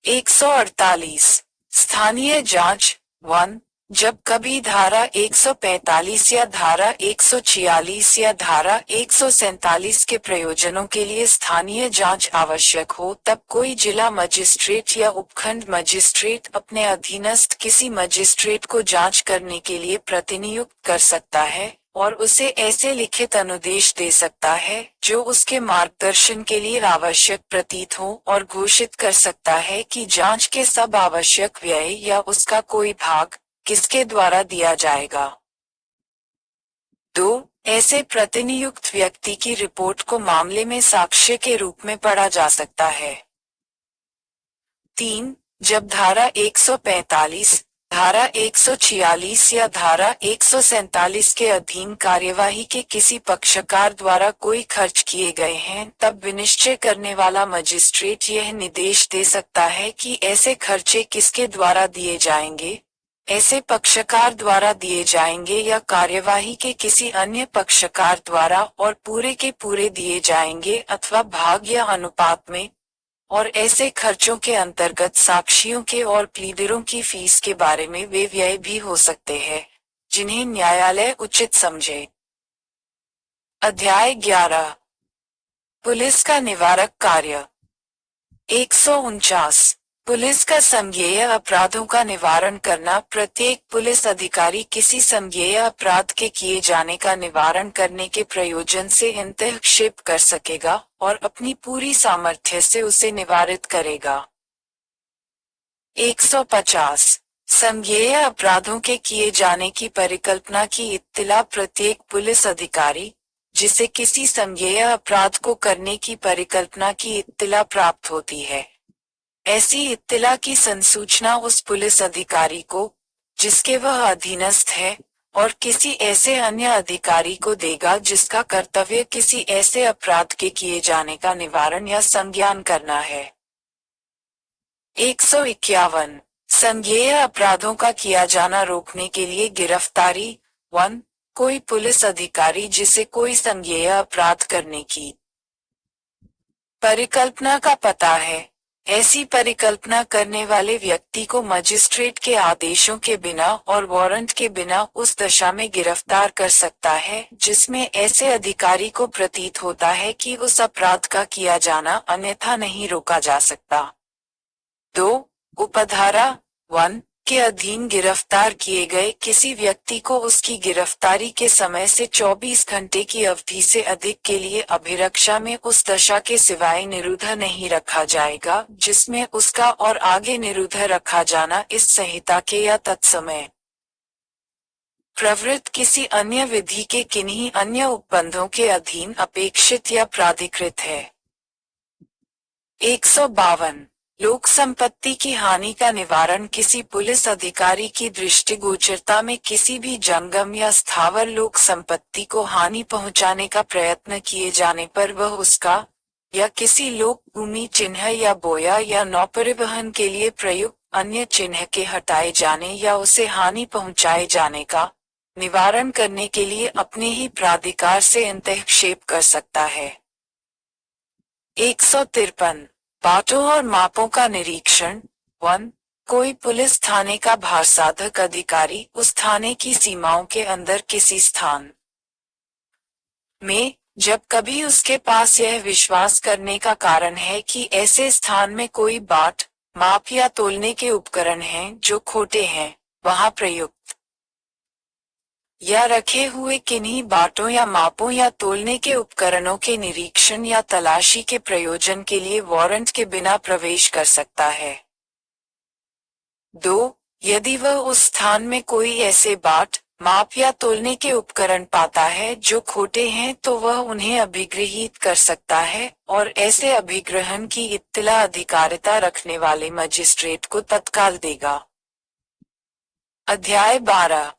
148 स्थानीय जांच 1 जब कभी धारा 145 या धारा 146 या धारा 147 के प्रयोजनों के लिए स्थानीय जांच आवश्यक हो, तब कोई जिला मजिस्ट्रेट या उपखंड मजिस्ट्रेट अपने अधीनस्थ किसी मजिस्ट्रेट को जांच करने के लिए प्रतिनियुक्त कर सकता है और उसे ऐसे लिखित अनुदेश दे सकता है जो उसके मार्गदर्शन के लिए आवश्यक प्रतीत हो, और घोषित कर सकता है कि जांच के सब आवश्यक व्यय या उसका कोई भाग किसके द्वारा दिया जाएगा। 2 ऐसे प्रतिनियुक्त व्यक्ति की रिपोर्ट को मामले में साक्ष्य के रूप में पढ़ा जा सकता है। 3 जब धारा 145, धारा 146 या धारा 147 के अधीन कार्यवाही के किसी पक्षकार द्वारा कोई खर्च किए गए हैं, तब विनिश्चय करने वाला मजिस्ट्रेट यह निर्देश दे सकता है कि ऐसे खर्चे किसके द्वारा दिए जाएंगे, ऐसे पक्षकार द्वारा दिए जाएंगे या कार्यवाही के किसी अन्य पक्षकार द्वारा, और पूरे के पूरे दिए जाएंगे अथवा भाग या अनुपात में, और ऐसे खर्चों के अंतर्गत साक्षियों के और प्लीडरों की फीस के बारे में वे व्यय भी हो सकते हैं जिन्हें न्यायालय उचित समझे। अध्याय 11 पुलिस का निवारक कार्य 149 पुलिस का संज्ञेय अपराधों का निवारण करना। प्रत्येक पुलिस अधिकारी किसी संज्ञेय अपराध के किए जाने का निवारण करने के प्रयोजन से हस्तक्षेप कर सकेगा और अपनी पूरी सामर्थ्य से उसे निवारित करेगा। 150 संज्ञेय अपराधों के किए जाने की परिकल्पना की इत्तिला प्रत्येक पुलिस अधिकारी जिसे किसी संज्ञेय अपराध को करने की परिकल्पना की इत्तिला प्राप्त होती है, ऐसी इत्तिला की संसूचना उस पुलिस अधिकारी को जिसके वह अधीनस्थ है और किसी ऐसे अन्य अधिकारी को देगा जिसका कर्तव्य किसी ऐसे अपराध के किए जाने का निवारण या संज्ञान करना है। 151 संज्ञेय अपराधों का किया जाना रोकने के लिए गिरफ्तारी 1 कोई पुलिस अधिकारी जिसे कोई संज्ञेय अपराध करने की परिकल्पना का पता है, ऐसी परिकल्पना करने वाले व्यक्ति को मजिस्ट्रेट के आदेशों के बिना और वारंट के बिना उस दशा में गिरफ्तार कर सकता है जिसमें ऐसे अधिकारी को प्रतीत होता है कि उस अपराध का किया जाना अन्यथा नहीं रोका जा सकता। 2 उपधारा 1 के अधीन गिरफ्तार किए गए किसी व्यक्ति को उसकी गिरफ्तारी के समय से 24 घंटे की अवधि से अधिक के लिए अभिरक्षा में उस दशा के सिवाय निरुद्ध नहीं रखा जाएगा जिसमें उसका और आगे निरुद्ध रखा जाना इस संहिता के या तत्समय प्रवृत्त किसी अन्य विधि के किन्हीं अन्य उपबंधों के अधीन अपेक्षित या प्राधिकृत है। 152 लोक संपत्ति की हानि का निवारण किसी पुलिस अधिकारी की दृष्टिगोचरता में किसी भी जंगम या स्थावर लोक संपत्ति को हानि पहुंचाने का प्रयत्न किए जाने पर वह उसका या किसी लोक भूमि चिन्ह या बोया या नौपरिवहन के लिए प्रयुक्त अन्य चिन्ह के हटाए जाने या उसे हानि पहुंचाए जाने का निवारण करने के लिए अपने ही प्राधिकार से हस्तक्षेप कर सकता है। 153 बाटों और मापों का निरीक्षण 1 कोई पुलिस थाने का भारसाधक अधिकारी उस थाने की सीमाओं के अंदर किसी स्थान में जब कभी उसके पास यह विश्वास करने का कारण है कि ऐसे स्थान में कोई बाट, माप या तोलने के उपकरण हैं जो खोटे हैं, वहां प्रयुक्त या रखे हुए किन्हीं बाटों या मापों या तोलने के उपकरणों के निरीक्षण या तलाशी के प्रयोजन के लिए वारंट के बिना प्रवेश कर सकता है। 2. यदि वह उस स्थान में कोई ऐसे बाट, माप या तोलने के उपकरण पाता है जो खोटे हैं तो वह उन्हें अभिगृहीत कर सकता है और ऐसे अभिग्रहण की इत्तिला अधिकारिता रखने वाले मजिस्ट्रेट को तत्काल देगा। अध्याय 12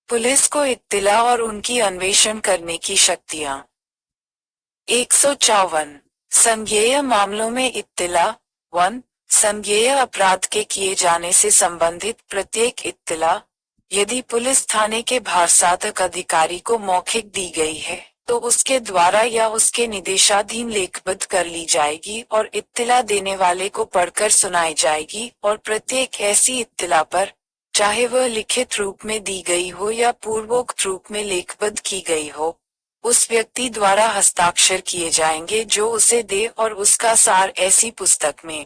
पुलिस को इत्तिला और उनकी अन्वेषण करने की शक्तियां। 154 संज्ञेय मामलों में इत्तिला। 1. संज्ञेय अपराध के किए जाने से संबंधित प्रत्येक इत्तिला, यदि पुलिस थाने के भारसाधक अधिकारी को मौखिक दी गई है, तो उसके द्वारा या उसके निदेशाधीन लेखबद्ध कर ली जाएगी और इत्तिला देने वाले को पढ़कर सुनाई जाएगी और प्रत्येक ऐसी इत्तिला पर, चाहे वह लिखित रूप में दी गई हो या पूर्वोक्त रूप में लेखबद्ध की गई हो, उस व्यक्ति द्वारा हस्ताक्षर किए जाएंगे जो उसे दे और उसका सार ऐसी पुस्तक में,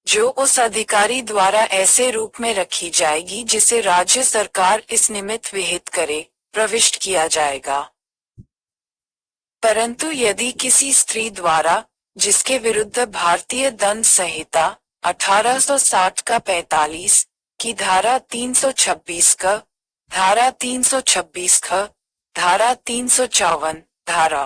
जो उस अधिकारी द्वारा ऐसे रूप में रखी जाएगी जिसे राज्य सरकार इस निमित्त विहित करे, प्रविष्ट किया जाएगा। परंतु यदि किसी स्त्री द्वारा, जिसके विरुद्ध भारतीय दंड संहिता 1860 का 45 की धारा 326 क, धारा 326 ख, धारा 354, धारा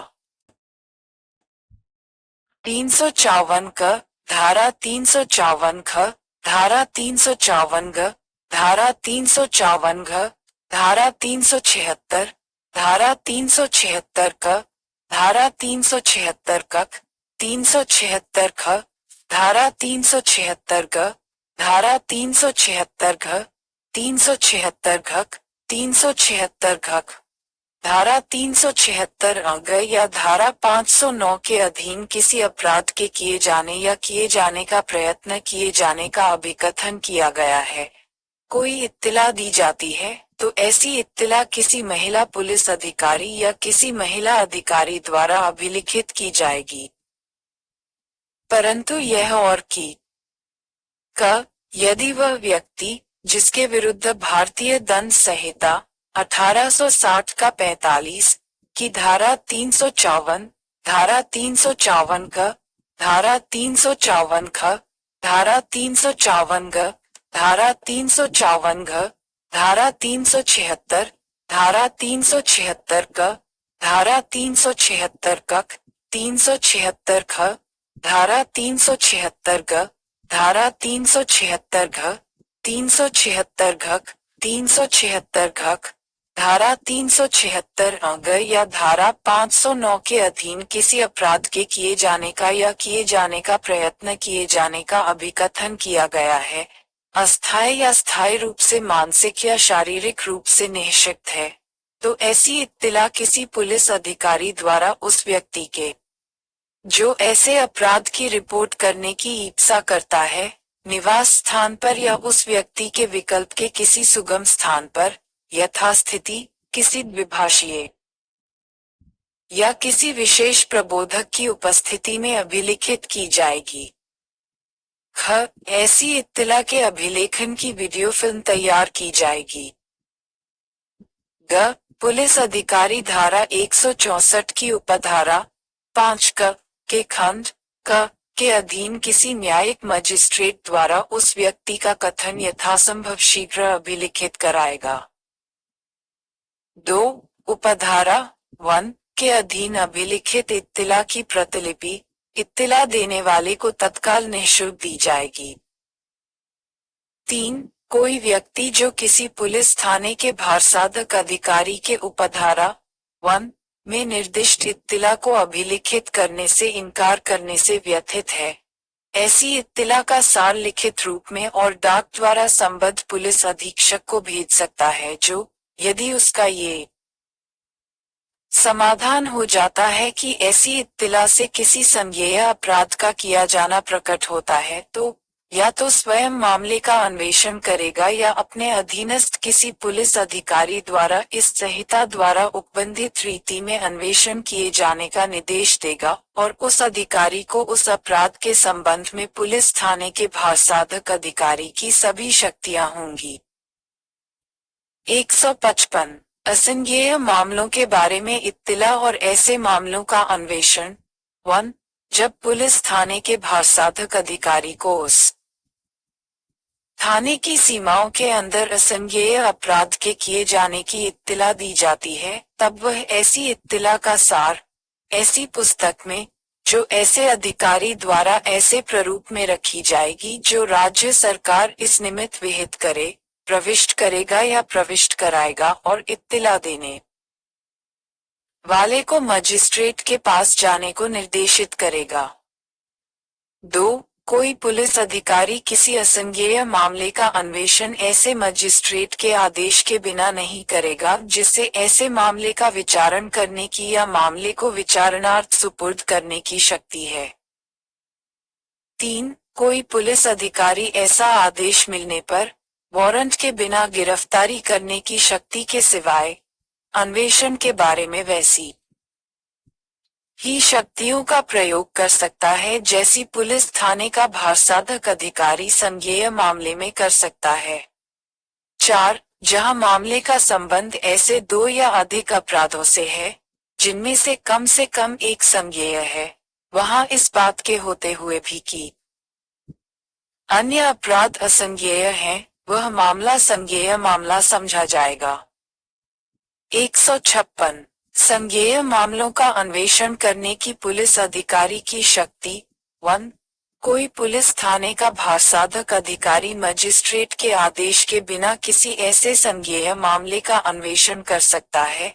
354 क, धारा 354 ख, धारा 354 ग, धारा 354 घ, धारा 376, धारा 376 क, धारा 376 कख, 376 ख, धारा 376 ग, धारा 376 घ, 376 घक, 376 घक, धारा 376 अग या धारा 509 के अधीन किसी अपराध के किए जाने या किए जाने का प्रयत्न किए जाने का अभिकथन किया गया है, कोई इत्तिला दी जाती है, तो ऐसी इत्तिला किसी महिला पुलिस अधिकारी या किसी महिला अधिकारी द्वारा अभिलिखित की जाएगी। परंतु यह और की यदि वह व्यक्ति, जिसके विरुद्ध भारतीय दंड संहिता 1860 का 45 की धारा 354, धारा 354 क, धारा 354 ख, धारा 354 ग, धारा 354 घ, धारा 376, धारा 376 क, धारा 376 कख, 376 ख, धारा 376 ग, धारा 376 घ, 376 घक, 376 घक, धारा 376 अग या धारा 509 के अधीन किसी अपराध के किए जाने का या किए जाने का प्रयत्न किए जाने का अभिकथन किया गया है, अस्थायी या स्थायी रूप से मानसिक या शारीरिक रूप से निःशक्त है, तो ऐसी इत्तिला किसी पुलिस अधिकारी द्वारा उस व्यक्ति के, जो ऐसे अपराध की रिपोर्ट करने की इच्छा करता है, निवास स्थान पर या उस व्यक्ति के विकल्प के किसी सुगम स्थान पर, यथास्थिति किसी द्विभाषीय या किसी विशेष प्रबोधक की उपस्थिति में अभिलिखित की जाएगी। ख. ऐसी इत्तिला के अभिलेखन की वीडियो फिल्म तैयार की जाएगी। ग. पुलिस अधिकारी धारा 164 की उपधारा 5 क के खंड क के अधीन किसी न्यायिक मजिस्ट्रेट द्वारा उस व्यक्ति का कथन यथासंभव शीघ्र अभिलिखित कराएगा। 2. उपधारा 1 के अधीन अभिलिखित इत्तिला की प्रतिलिपि इत्तिला देने वाले को तत्काल निःशुल्क दी जाएगी। 3. कोई व्यक्ति जो किसी पुलिस थाने के भारसाधक अधिकारी के उपधारा 1 में निर्दिष्ट इत्तिला को अभिलिखित करने से इनकार करने से व्यथित है, ऐसी इत्तिला का सार लिखित रूप में और डाक द्वारा संबद्ध पुलिस अधीक्षक को भेज सकता है, जो, यदि उसका ये समाधान हो जाता है कि ऐसी इत्तिला से किसी संज्ञेय अपराध का किया जाना प्रकट होता है, तो या तो स्वयं मामले का अन्वेषण करेगा या अपने अधीनस्थ किसी पुलिस अधिकारी द्वारा इस संहिता द्वारा उपबंधित रीति में अन्वेषण किए जाने का निर्देश देगा और उस अधिकारी को उस अपराध के संबंध में पुलिस थाने के भारसाधक अधिकारी की सभी शक्तियां होंगी। 155 असंज्ञेय मामलों के बारे में इत्तिला और ऐसे मामलों का अन्वेषण 1 जब पुलिस थाने के भारसाधक अधिकारी को उस थाने की सीमाओं के अंदर असंज्ञेय अपराध के किए जाने की इत्तिला दी जाती है, तब वह ऐसी इत्तिला का सार ऐसी पुस्तक में, जो ऐसे अधिकारी द्वारा ऐसे प्रारूप में रखी जाएगी जो राज्य सरकार इस निमित्त विहित करे, प्रविष्ट करेगा या प्रविष्ट कराएगा और इत्तिला देने वाले को मजिस्ट्रेट के पास जाने को निर्देशित करेगा। 2 कोई पुलिस अधिकारी किसी असंज्ञेय मामले का अन्वेषण ऐसे मजिस्ट्रेट के आदेश के बिना नहीं करेगा जिससे ऐसे मामले का विचारण करने की या मामले को विचारणार्थ सुपुर्द करने की शक्ति है। 3 कोई पुलिस अधिकारी ऐसा आदेश मिलने पर वारंट के बिना गिरफ्तारी करने की शक्ति के सिवाय अन्वेषण के बारे में वैसी ही शक्तियों का प्रयोग कर सकता है जैसी पुलिस थाने का भारसाधक अधिकारी संज्ञेय मामले में कर सकता है। 4 जहां मामले का संबंध ऐसे 2 या अधिक अपराधों से है जिनमें से कम एक संज्ञेय है, वहां इस बात के होते हुए भी कि अन्य अपराध असंज्ञेय हैं, वह मामला संज्ञेय मामला समझा जाएगा। 156 संज्ञेय मामलों का अन्वेषण करने की पुलिस अधिकारी की शक्ति 1 कोई पुलिस थाने का भारसाधक अधिकारी मजिस्ट्रेट के आदेश के बिना किसी ऐसे संज्ञेय मामले का अन्वेषण कर सकता है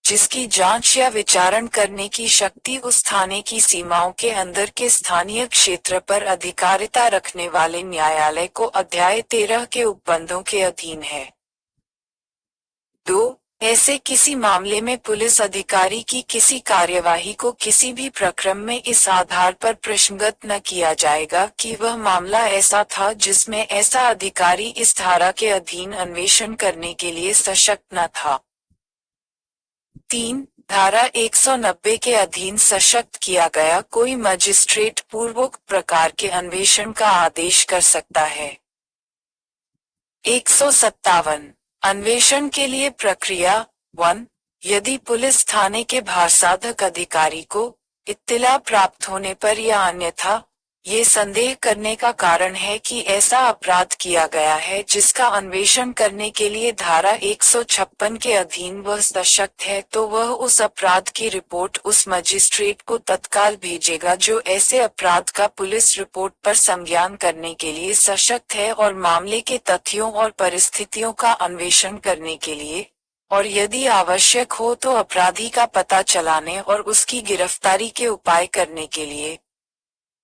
जिसकी जांच या विचारण करने की शक्ति उस थाने की सीमाओं के अंदर के स्थानीय क्षेत्र पर अधिकारिता रखने वाले न्यायालय को अध्याय 13 के उपबंधों के अधीन है। 2 ऐसे किसी मामले में पुलिस अधिकारी की किसी कार्यवाही को किसी भी प्रक्रम में इस आधार पर प्रश्नगत न किया जाएगा कि वह मामला ऐसा था जिसमें ऐसा अधिकारी इस धारा के अधीन अन्वेषण करने के लिए सशक्त न था। 3 धारा 190 के अधीन सशक्त किया गया कोई मजिस्ट्रेट पूर्वोक्त प्रकार के अन्वेषण का आदेश कर सकता है। 157 अन्वेषण के लिए प्रक्रिया 1 यदि पुलिस थाने के भारसाधक अधिकारी को इत्तिला प्राप्त होने पर या अन्यथा ये संदेह करने का कारण है कि ऐसा अपराध किया गया है जिसका अन्वेषण करने के लिए धारा 156 के अधीन वह सशक्त है, तो वह उस अपराध की रिपोर्ट उस मजिस्ट्रेट को तत्काल भेजेगा जो ऐसे अपराध का पुलिस रिपोर्ट पर संज्ञान करने के लिए सशक्त है और मामले के तथ्यों और परिस्थितियों का अन्वेषण करने के लिए, और यदि आवश्यक हो तो अपराधी का पता चलाने और उसकी गिरफ्तारी के उपाय करने के लिए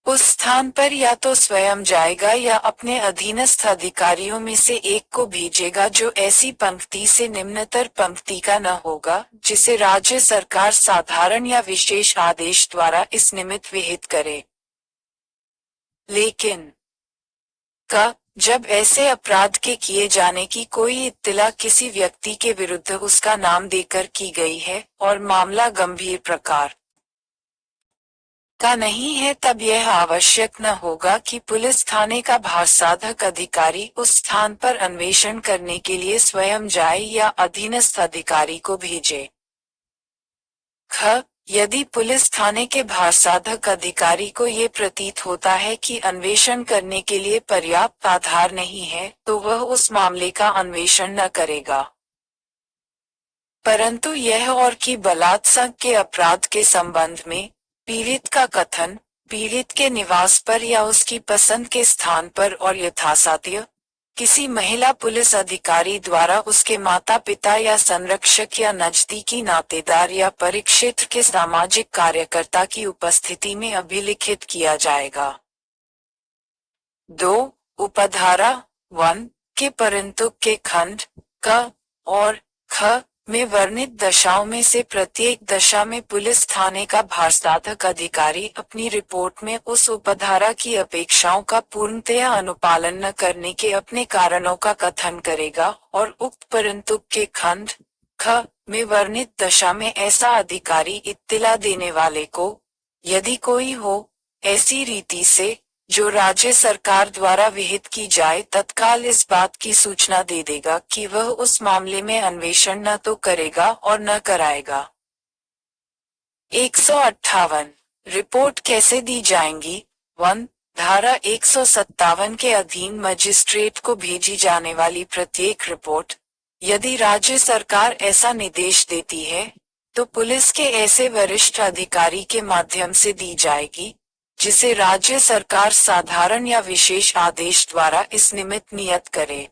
उस स्थान पर या तो स्वयं जाएगा या अपने अधीनस्थ अधिकारियों में से एक को भेजेगा जो ऐसी पंक्ति से निम्नतर पंक्ति का न होगा जिसे राज्य सरकार साधारण या विशेष आदेश द्वारा इस निमित्त विहित करे। लेकिन जब ऐसे अपराध के किए जाने की कोई इत्तिला किसी व्यक्ति के विरुद्ध उसका नाम देकर की गई है और मामला गंभीर प्रकार का नहीं है, तब यह आवश्यक न होगा कि पुलिस थाने का भारसाधक अधिकारी उस स्थान पर अन्वेषण करने के लिए स्वयं जाए या अधीनस्थ अधिकारी को भेजे। यदि पुलिस थाने के भारसाधक अधिकारी को ये प्रतीत होता है कि अन्वेषण करने के लिए पर्याप्त आधार नहीं है, तो वह उस मामले का अन्वेषण न करेगा। परंतु यह और कि बलात्संग के अपराध के संबंध में पीड़ित का कथन पीड़ित के निवास पर या उसकी पसंद के स्थान पर और यथासाध्य किसी महिला पुलिस अधिकारी द्वारा उसके माता पिता या संरक्षक या नजदीकी नातेदार या परिक्षेत्र के सामाजिक कार्यकर्ता की उपस्थिति में अभिलिखित किया जाएगा। 2 उपधारा 1 के परंतु के खंड क और ख में वर्णित दशाओं में से प्रत्येक दशा में पुलिस थाने का भारसाधक अधिकारी अपनी रिपोर्ट में उस उपधारा की अपेक्षाओं का पूर्णतया अनुपालन न करने के अपने कारणों का कथन करेगा और उक्त परंतु के खंड ख में वर्णित दशा में ऐसा अधिकारी इत्तिला देने वाले को, यदि कोई हो, ऐसी रीति से जो राज्य सरकार द्वारा विहित की जाए तत्काल इस बात की सूचना दे देगा कि वह उस मामले में अन्वेषण न तो करेगा और न कराएगा। 158 रिपोर्ट कैसे दी जाएंगी? 1. धारा 157 के अधीन मजिस्ट्रेट को भेजी जाने वाली प्रत्येक रिपोर्ट, यदि राज्य सरकार ऐसा निर्देश देती है, तो पुलिस के ऐसे वरिष्ठ अधिकारी के माध्यम से दी जाएगी, जिसे राज्य सरकार साधारण या विशेष आदेश द्वारा इस निमित्त नियत करे।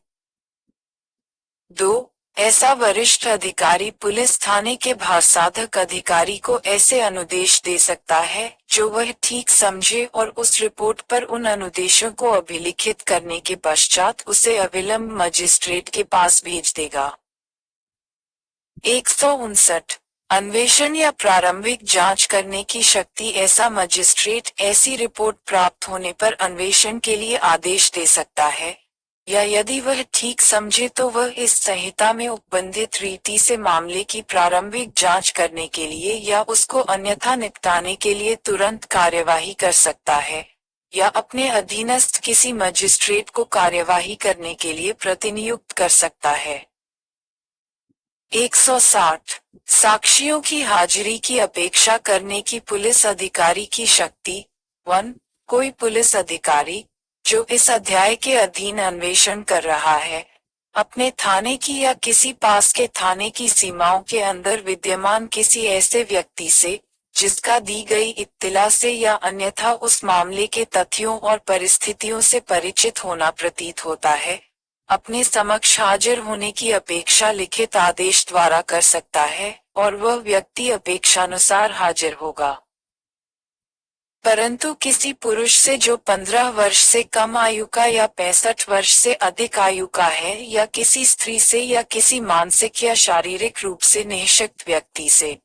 2. ऐसा वरिष्ठ अधिकारी पुलिस थाने के भारसाधक अधिकारी को ऐसे अनुदेश दे सकता है जो वह ठीक समझे और उस रिपोर्ट पर उन अनुदेशों को अभिलिखित करने के पश्चात उसे अविलंब मजिस्ट्रेट के पास भेज देगा। 159 अन्वेषण या प्रारंभिक जांच करने की शक्ति। ऐसा मजिस्ट्रेट ऐसी रिपोर्ट प्राप्त होने पर अन्वेषण के लिए आदेश दे सकता है, या यदि वह ठीक समझे तो वह इस संहिता में उपबंधित रीति से मामले की प्रारंभिक जांच करने के लिए या उसको अन्यथा निपटाने के लिए तुरंत कार्यवाही कर सकता है, या अपने अधीनस्थ किसी मजिस्ट्रेट को कार्यवाही करने के लिए प्रतिनियुक्त कर सकता है। 160 साक्षियों की हाजिरी की अपेक्षा करने की पुलिस अधिकारी की शक्ति। 1. कोई पुलिस अधिकारी जो इस अध्याय के अधीन अन्वेषण कर रहा है, अपने थाने की या किसी पास के थाने की सीमाओं के अंदर विद्यमान किसी ऐसे व्यक्ति से, जिसका दी गई इत्तिला से या अन्यथा उस मामले के तथ्यों और परिस्थितियों से परिचित होना प्रतीत होता है, अपने समक्ष हाजिर होने की अपेक्षा लिखित आदेश द्वारा कर सकता है, और वह व्यक्ति अपेक्षानुसार हाजिर होगा। परंतु किसी पुरुष से जो 15 वर्ष से कम आयु का या 65 वर्ष से अधिक आयु का है, या किसी स्त्री से या किसी मानसिक या शारीरिक रूप से निःशक्त व्यक्ति से,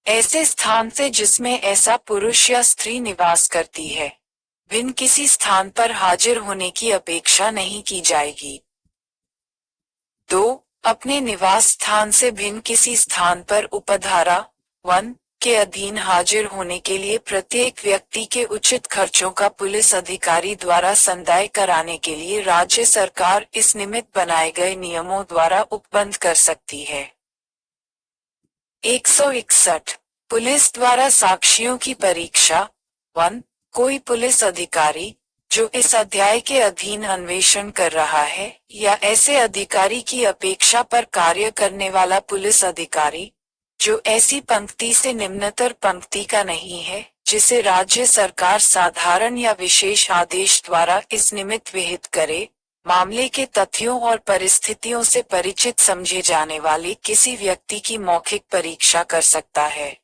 ऐसे स्थान से जिसमें ऐसा पुरुष या स्त्री निवास करती है, भिन्न किसी स्थान पर हाजिर होने की अपेक्षा नहीं की जाएगी। 2. अपने निवास स्थान से भिन्न किसी स्थान पर उपधारा 1 के अधीन हाजिर होने के लिए प्रत्येक व्यक्ति के उचित खर्चों का पुलिस अधिकारी द्वारा संदाय कराने के लिए राज्य सरकार इस निमित्त बनाए गए नियमों द्वारा उपबंध कर सकती है। 161 पुलिस द्वारा साक्षियों की परीक्षा। 1. कोई पुलिस अधिकारी जो इस अध्याय के अधीन अन्वेषण कर रहा है, या ऐसे अधिकारी की अपेक्षा पर कार्य करने वाला पुलिस अधिकारी जो ऐसी पंक्ति से निम्नतर पंक्ति का नहीं है, जिसे राज्य सरकार साधारण या विशेष आदेश द्वारा इस निमित्त विहित करे, मामले के तथ्यों और परिस्थितियों से परिचित समझे जाने वाले किसी व्यक्ति की मौखिक परीक्षा कर सकता है।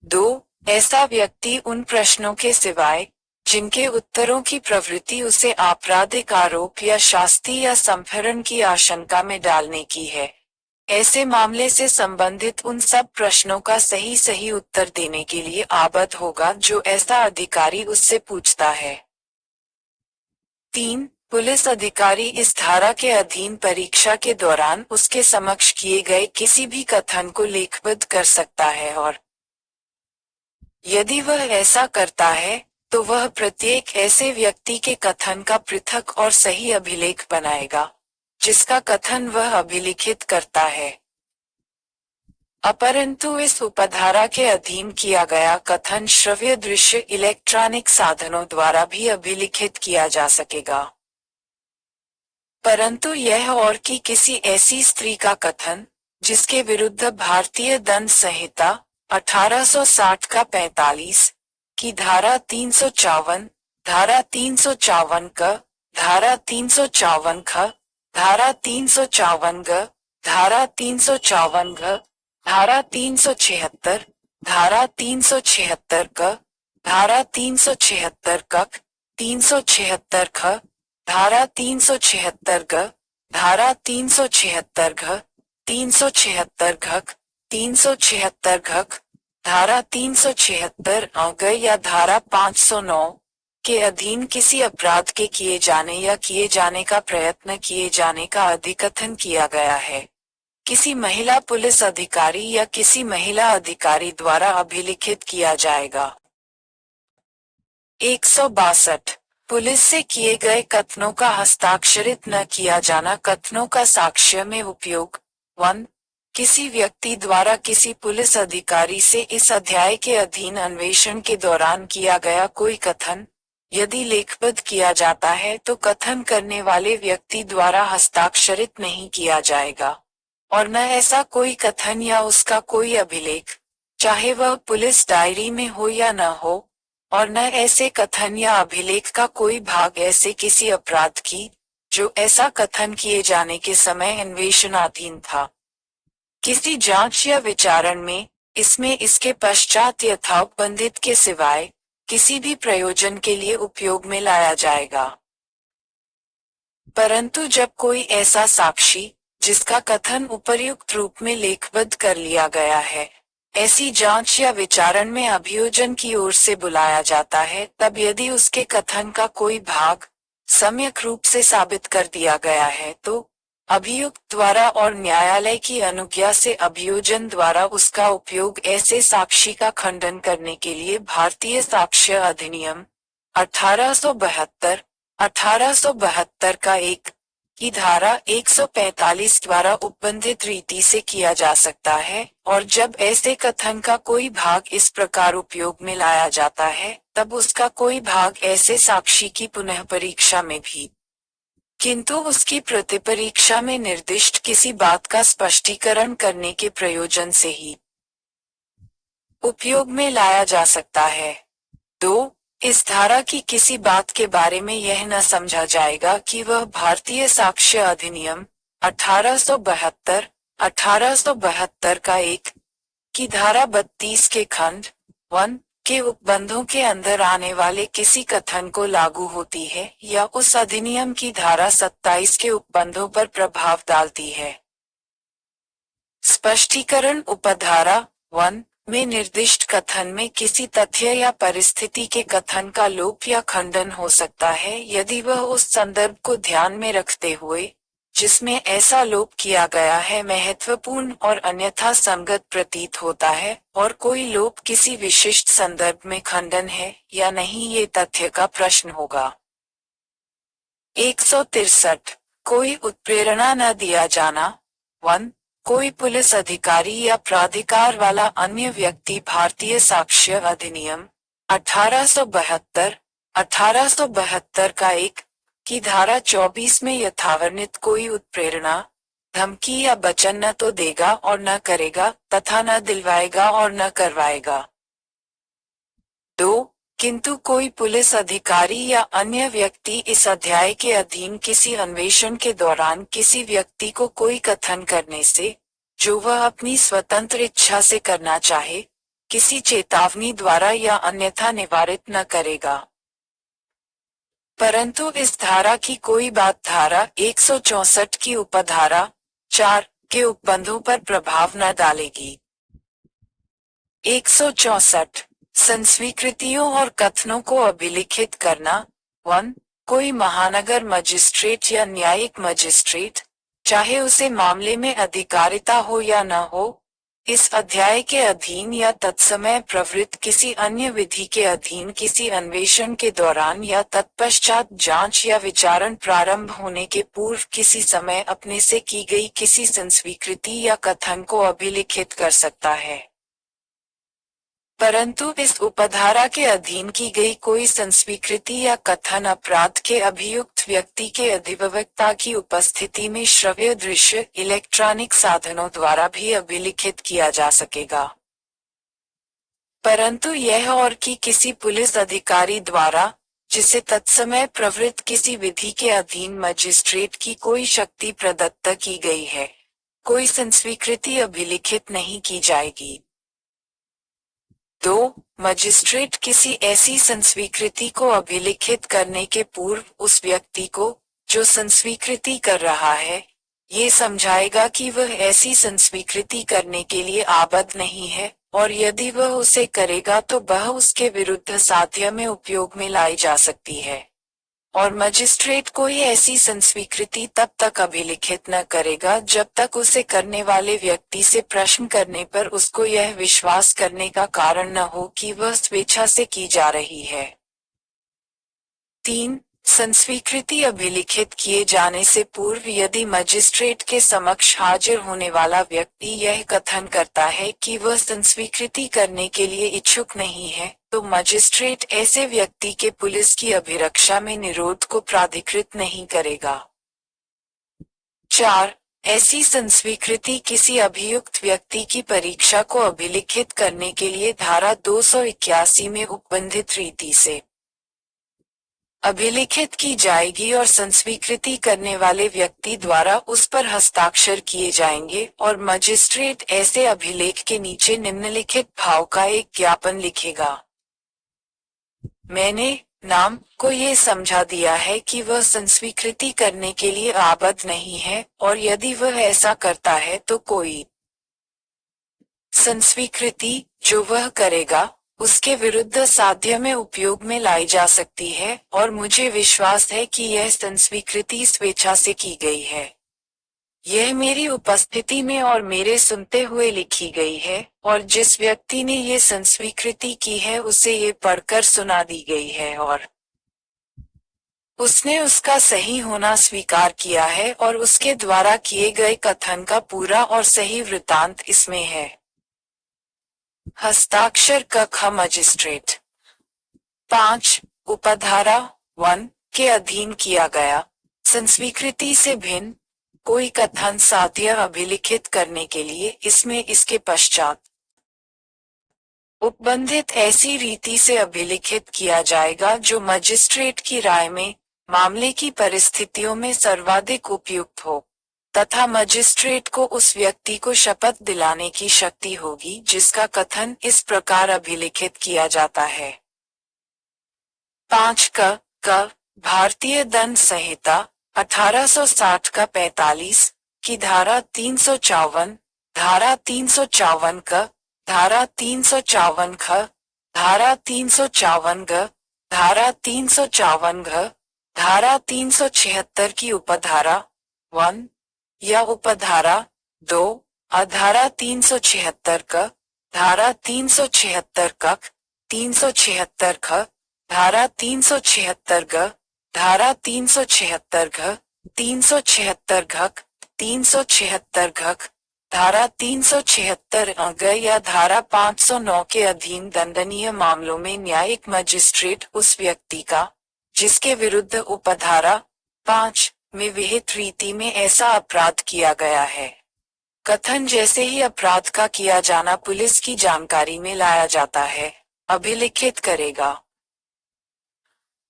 2. ऐसा व्यक्ति उन प्रश्नों के सिवाय जिनके उत्तरों की प्रवृत्ति उसे आपराधिक आरोप या शास्ति या संभरण की आशंका में डालने की है, ऐसे मामले से संबंधित उन सब प्रश्नों का सही सही उत्तर देने के लिए आबद्ध होगा जो ऐसा अधिकारी उससे पूछता है। 3. पुलिस अधिकारी इस धारा के अधीन परीक्षा के दौरान उसके समक्ष किए गए किसी भी कथन को लेखबद्ध कर सकता है, और यदि वह ऐसा करता है तो वह प्रत्येक ऐसे व्यक्ति के कथन का पृथक और सही अभिलेख बनाएगा, जिसका कथन वह अभिलिखित करता है। अपरंतु इस उपधारा के अधीन किया गया कथन श्रव्य दृश्य इलेक्ट्रॉनिक साधनों द्वारा भी अभिलिखित किया जा सकेगा। परंतु यह और कि किसी ऐसी स्त्री का कथन जिसके विरुद्ध भारतीय दंड संहिता 1860 का 45 की धारा 354, धारा 354 क, धारा 354 ख, धारा 354 ग, धारा 354 घ, धारा 376, धारा 376 क, धारा 376 कक, 376 ख, धारा 376 ग, धारा 376 घ, 376 घक, 376 घक, धारा 376 अ या धारा 509 के अधीन किसी अपराध के किए जाने या किए जाने का प्रयत्न किए जाने का अधिकथन किया गया है, किसी महिला पुलिस अधिकारी या किसी महिला अधिकारी द्वारा अभिलिखित किया जाएगा। 162 पुलिस से किए गए कथनों का हस्ताक्षरित न किया जाना। कथनों का साक्ष्य में उपयोग। 1. किसी व्यक्ति द्वारा किसी पुलिस अधिकारी से इस अध्याय के अधीन अन्वेषण के दौरान किया गया कोई कथन यदि लेखबद्ध किया जाता है तो कथन करने वाले व्यक्ति द्वारा हस्ताक्षरित नहीं किया जाएगा, और न ऐसा कोई कथन या उसका कोई अभिलेख, चाहे वह पुलिस डायरी में हो या न हो, और न ऐसे कथन या अभिलेख का कोई भाग ऐसे किसी अपराध की जो ऐसा कथन किए जाने के समय अन्वेषणाधीन था, किसी जांच या विचारण में, इसमें इसके पश्चात यथाउपबंधित के सिवाय किसी भी प्रयोजन के लिए उपयोग में लाया जाएगा। परंतु जब कोई ऐसा साक्षी जिसका कथन उपर्युक्त रूप में लेखबद्ध कर लिया गया है, ऐसी जांच या विचारण में अभियोजन की ओर से बुलाया जाता है, तब यदि उसके कथन का कोई भाग सम्यक रूप से साबित कर दिया गया है तो अभियुक्त द्वारा और न्यायालय की अनुज्ञा से अभियोजन द्वारा उसका उपयोग ऐसे साक्षी का खंडन करने के लिए भारतीय साक्ष्य अधिनियम 1872 का 1 की धारा 145 द्वारा उपबंधित रीति से किया जा सकता है, और जब ऐसे कथन का कोई भाग इस प्रकार उपयोग में लाया जाता है तब उसका कोई भाग ऐसे साक्षी की पुनः परीक्षा में भी, किंतु उसकी प्रतिपरीक्षा में निर्दिष्ट किसी बात का स्पष्टीकरण करने के प्रयोजन से ही उपयोग में लाया जा सकता है। 2. इस धारा की किसी बात के बारे में यह न समझा जाएगा कि वह भारतीय साक्ष्य अधिनियम 1872 का 1 की धारा 32 के खंड 1 के उपबंधों के अंदर आने वाले किसी कथन को लागू होती है या उस अधिनियम की धारा 27 के उपबंधों पर प्रभाव डालती है। स्पष्टीकरण उपधारा 1 में निर्दिष्ट कथन में किसी तथ्य या परिस्थिति के कथन का लोप या खंडन हो सकता है यदि वह उस संदर्भ को ध्यान में रखते हुए जिसमें ऐसा लोप किया गया है महत्वपूर्ण और अन्यथा संगत प्रतीत होता है, और कोई लोप किसी विशिष्ट संदर्भ में खंडन है या नहीं ये तथ्य का प्रश्न होगा। 163 कोई उत्प्रेरणा न दिया जाना। 1. कोई पुलिस अधिकारी या प्राधिकार वाला अन्य व्यक्ति भारतीय साक्ष्य अधिनियम 1872 का 1 की धारा 24 में यथावर्णित कोई उत्प्रेरणा, धमकी या वचन न तो देगा और न करेगा तथा न दिलवाएगा और न करवाएगा। 2. किंतु कोई पुलिस अधिकारी या अन्य व्यक्ति इस अध्याय के अधीन किसी अन्वेषण के दौरान किसी व्यक्ति को कोई कथन करने से, जो वह अपनी स्वतंत्र इच्छा से करना चाहे, किसी चेतावनी द्वारा या अन्यथा निवारित न करेगा। परंतु इस धारा की कोई बात धारा 164 की उपधारा 4 के उपबंधों पर प्रभाव न डालेगी। 164 संस्वीकृतियों और कथनों को अभिलिखित करना। 1. कोई महानगर मजिस्ट्रेट या न्यायिक मजिस्ट्रेट, चाहे उसे मामले में अधिकारिता हो या न हो, इस अध्याय के अधीन या तत्समय प्रवृत्त किसी अन्य विधि के अधीन किसी अन्वेषण के दौरान या तत्पश्चात जांच या विचारण प्रारंभ होने के पूर्व किसी समय अपने से की गई किसी संस्वीकृति या कथन को अभिलिखित कर सकता है। परंतु इस उपधारा के अधीन की गई कोई संस्वीकृति या कथन अपराध के अभियुक्त व्यक्ति के अधिवक्ता की उपस्थिति में श्रव्य दृश्य इलेक्ट्रॉनिक साधनों द्वारा भी अभिलिखित किया जा सकेगा। परंतु यह और कि किसी पुलिस अधिकारी द्वारा, जिसे तत्समय प्रवृत्त किसी विधि के अधीन मजिस्ट्रेट की कोई शक्ति प्रदत्त की गई है, कोई संस्वीकृति अभिलिखित नहीं की जाएगी। 2. मजिस्ट्रेट किसी ऐसी संस्वीकृति को अभिलिखित करने के पूर्व उस व्यक्ति को, जो संस्वीकृति कर रहा है, ये समझाएगा कि वह ऐसी संस्वीकृति करने के लिए आबद्ध नहीं है, और यदि वह उसे करेगा तो वह उसके विरुद्ध साध्य में उपयोग में लाई जा सकती है, और मजिस्ट्रेट कोई ऐसी संस्वीकृति तब तक अभिलिखित न करेगा जब तक उसे करने वाले व्यक्ति से प्रश्न करने पर उसको यह विश्वास करने का कारण न हो कि वह स्वेच्छा से की जा रही है। 3. संस्वीकृति अभिलिखित किए जाने से पूर्व यदि मजिस्ट्रेट के समक्ष हाजिर होने वाला व्यक्ति यह कथन करता है कि वह संस्वीकृति करने के लिए इच्छुक नहीं है, तो मजिस्ट्रेट ऐसे व्यक्ति के पुलिस की अभिरक्षा में निरोध को प्राधिकृत नहीं करेगा। 4. ऐसी संस्वीकृति किसी अभियुक्त व्यक्ति की परीक्षा को अभिलिखित करने के लिए धारा 281 में उपबंधित रीति से अभिलिखित की जाएगी और संस्वीकृति करने वाले व्यक्ति द्वारा उस पर हस्ताक्षर किए जाएंगे और मजिस्ट्रेट ऐसे अभिलेख के नीचे निम्नलिखित भाव का एक ज्ञापन लिखेगा। मैंने नाम को ये समझा दिया है कि वह संस्वीकृति करने के लिए आबद्ध नहीं है और यदि वह ऐसा करता है तो कोई संस्वीकृति जो वह करेगा उसके विरुद्ध साध्य में उपयोग में लाई जा सकती है और मुझे विश्वास है कि यह संस्वीकृति स्वेच्छा से की गई है। यह मेरी उपस्थिति में और मेरे सुनते हुए लिखी गई है और जिस व्यक्ति ने ये संस्वीकृति की है उसे ये पढ़कर सुना दी गई है और उसने उसका सही होना स्वीकार किया है और उसके द्वारा किए गए कथन का पूरा और सही वृत्तांत इसमें है। हस्ताक्षर कक्ष मजिस्ट्रेट। 5. उपधारा 1 के अधीन किया गया संस्वीकृति से भिन्न कोई कथन साध्य अभिलिखित करने के लिए इसमें इसके पश्चात उपबंधित ऐसी रीति से अभिलिखित किया जाएगा जो मजिस्ट्रेट की राय में मामले की परिस्थितियों में सर्वाधिक उपयुक्त हो तथा मजिस्ट्रेट को उस व्यक्ति को शपथ दिलाने की शक्ति होगी जिसका कथन इस प्रकार अभिलिखित किया जाता है। 5 क भारतीय दंड संहिता 1860 का 45 की धारा 354, धारा 354 क, धारा 354 ख, धारा 354 ग, धारा 354 घ, धारा 376 की उपधारा 1 या उपधारा 2, अधारा 376 क, धारा 376 कक, 376 ख, धारा 376 ग, धारा 376 घ, 376 घक, 376 घक, धारा 376 अग या धारा 509 के अधीन दंडनीय मामलों में न्यायिक मजिस्ट्रेट उस व्यक्ति का जिसके विरुद्ध उपधारा 5 में विहित रीति में ऐसा अपराध किया गया है कथन जैसे ही अपराध का किया जाना पुलिस की जानकारी में लाया जाता है अभिलिखित करेगा।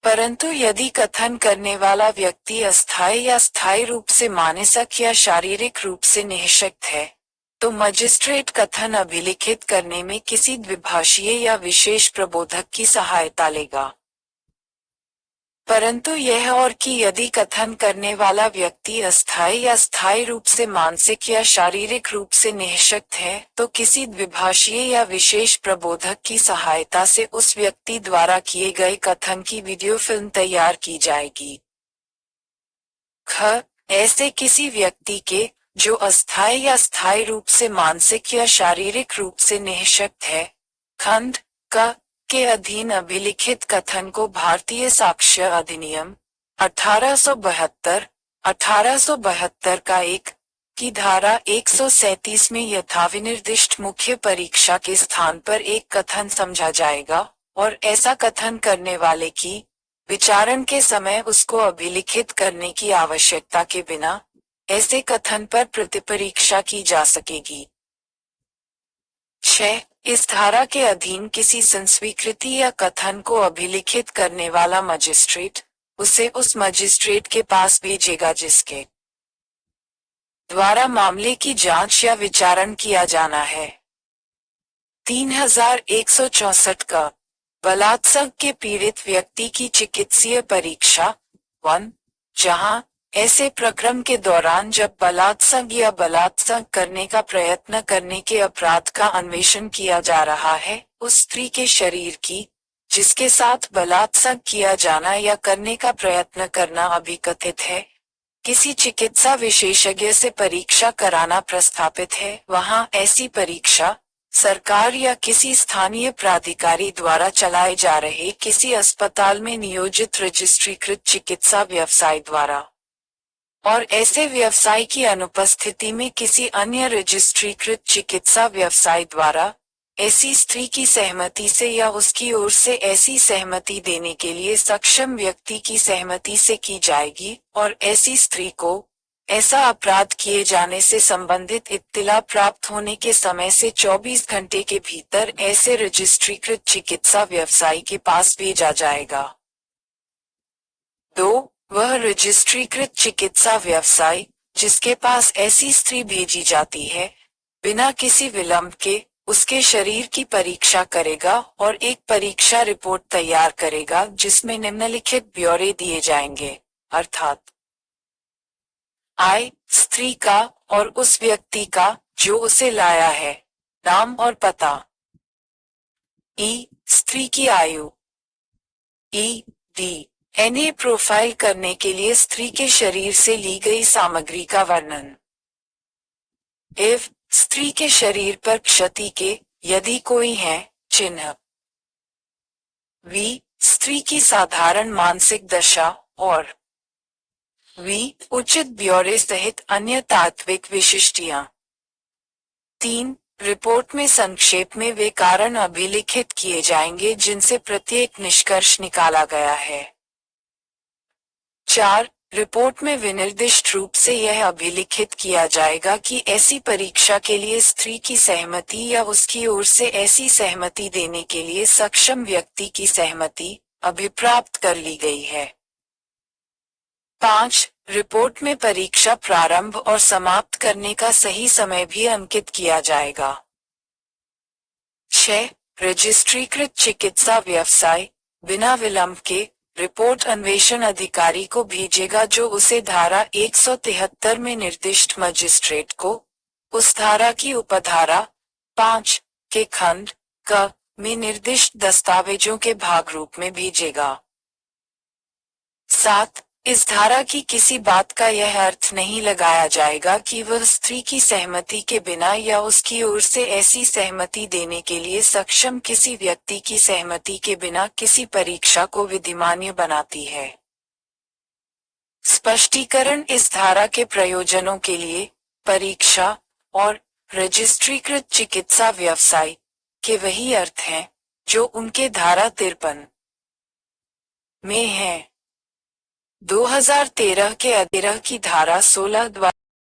परंतु यदि कथन करने वाला व्यक्ति अस्थायी या स्थायी रूप से मानसिक या शारीरिक रूप से निःशक्त है तो मजिस्ट्रेट कथन अभिलिखित करने में किसी द्विभाषीय या विशेष प्रबोधक की सहायता लेगा। परंतु यह और कि यदि कथन करने वाला व्यक्ति अस्थायी या स्थायी रूप से मानसिक या शारीरिक रूप से निःशक्त है तो किसी द्विभाषीय या विशेष प्रबोधक की सहायता से उस व्यक्ति द्वारा किए गए कथन की वीडियो फिल्म तैयार की जाएगी। ख ऐसे किसी व्यक्ति के जो अस्थायी या स्थायी रूप से मानसिक या शारीरिक रूप से निःशक्त है खंड क के अधीन अभिलिखित कथन को भारतीय साक्ष्य अधिनियम 1872 का 1 की धारा 137 में यथाविनिर्दिष्ट मुख्य परीक्षा के स्थान पर एक कथन समझा जाएगा और ऐसा कथन करने वाले की विचारण के समय उसको अभिलिखित करने की आवश्यकता के बिना ऐसे कथन पर प्रतिपरीक्षा की जा सकेगी। 6 इस धारा के अधीन किसी संस्वीकृति या कथन को अभिलिखित करने वाला मजिस्ट्रेट उसे उस मजिस्ट्रेट के पास भेजेगा जिसके द्वारा मामले की जांच या विचारण किया जाना है। 3164 का बलात्संग के पीड़ित व्यक्ति की चिकित्सीय परीक्षा 1 जहां ऐसे प्रक्रम के दौरान जब बलात्संग या बलात्संग करने का प्रयत्न करने के अपराध का अन्वेषण किया जा रहा है उस स्त्री के शरीर की जिसके साथ बलात्संग किया जाना या करने का प्रयत्न करना अभिकथित है किसी चिकित्सा विशेषज्ञ से परीक्षा कराना प्रस्तावित है वहां ऐसी परीक्षा सरकार या किसी स्थानीय प्राधिकारी द्वारा चलाए जा रहे किसी अस्पताल में नियोजित रजिस्ट्रीकृत चिकित्सा व्यवसाय द्वारा, और ऐसे व्यवसाय की अनुपस्थिति में किसी अन्य रजिस्ट्रीकृत चिकित्सा व्यवसाय द्वारा, ऐसी स्त्री की सहमति से या उसकी ओर से ऐसी सहमति देने के लिए सक्षम व्यक्ति की सहमति से की जाएगी, और ऐसी स्त्री को ऐसा अपराध किए जाने से संबंधित इत्तिला प्राप्त होने के समय से 24 घंटे के भीतर ऐसे रजिस्ट्रीकृत चिकित्सा व्यवसायी के पास भेजा जाएगा। 2. वह रजिस्ट्रीकृत चिकित्सा व्यवसाय जिसके पास ऐसी स्त्री भेजी जाती है, बिना किसी विलंब के उसके शरीर की परीक्षा करेगा और एक परीक्षा रिपोर्ट तैयार करेगा जिसमें निम्नलिखित ब्यौरे दिए जाएंगे, अर्थात आय स्त्री का और उस व्यक्ति का जो उसे लाया है, नाम और पता। स्त्री की आयु। डीएनए प्रोफाइल करने के लिए स्त्री के शरीर से ली गई सामग्री का वर्णन। स्त्री के शरीर पर क्षति के, यदि कोई है, चिन्ह। स्त्री की साधारण मानसिक दशा और उचित ब्यौरे सहित अन्य तात्विक विशिष्टियां। 3. रिपोर्ट में संक्षेप में वे कारण अभिलिखित किए जाएंगे जिनसे प्रत्येक निष्कर्ष निकाला गया है। 4. रिपोर्ट में विनिर्दिष्ट रूप से यह अभिलिखित किया जाएगा कि ऐसी परीक्षा के लिए स्त्री की सहमति या उसकी ओर से ऐसी सहमति देने के लिए सक्षम व्यक्ति की सहमति अभिप्राप्त कर ली गई है। 5. रिपोर्ट में परीक्षा प्रारंभ और समाप्त करने का सही समय भी अंकित किया जाएगा। 6. रजिस्ट्रीकृत चिकित्सा व्यवसाय बिना विलंब के रिपोर्ट अन्वेषण अधिकारी को भेजेगा जो उसे धारा 173 में निर्दिष्ट मजिस्ट्रेट को उस धारा की उपधारा 5 के खंड क में निर्दिष्ट दस्तावेजों के भाग रूप में भेजेगा। 7. इस धारा की किसी बात का यह अर्थ नहीं लगाया जाएगा कि वह स्त्री की सहमति के बिना या उसकी ओर से ऐसी सहमति देने के लिए सक्षम किसी व्यक्ति की सहमति के बिना किसी परीक्षा को विधिमान्य बनाती है। स्पष्टीकरण इस धारा के प्रयोजनों के लिए परीक्षा और रजिस्ट्रीकृत चिकित्सा व्यवसाय के वही अर्थ हैं जो उनके धारा 53 में हैं। 2013 के अधिनियम की धारा 16 द्वारा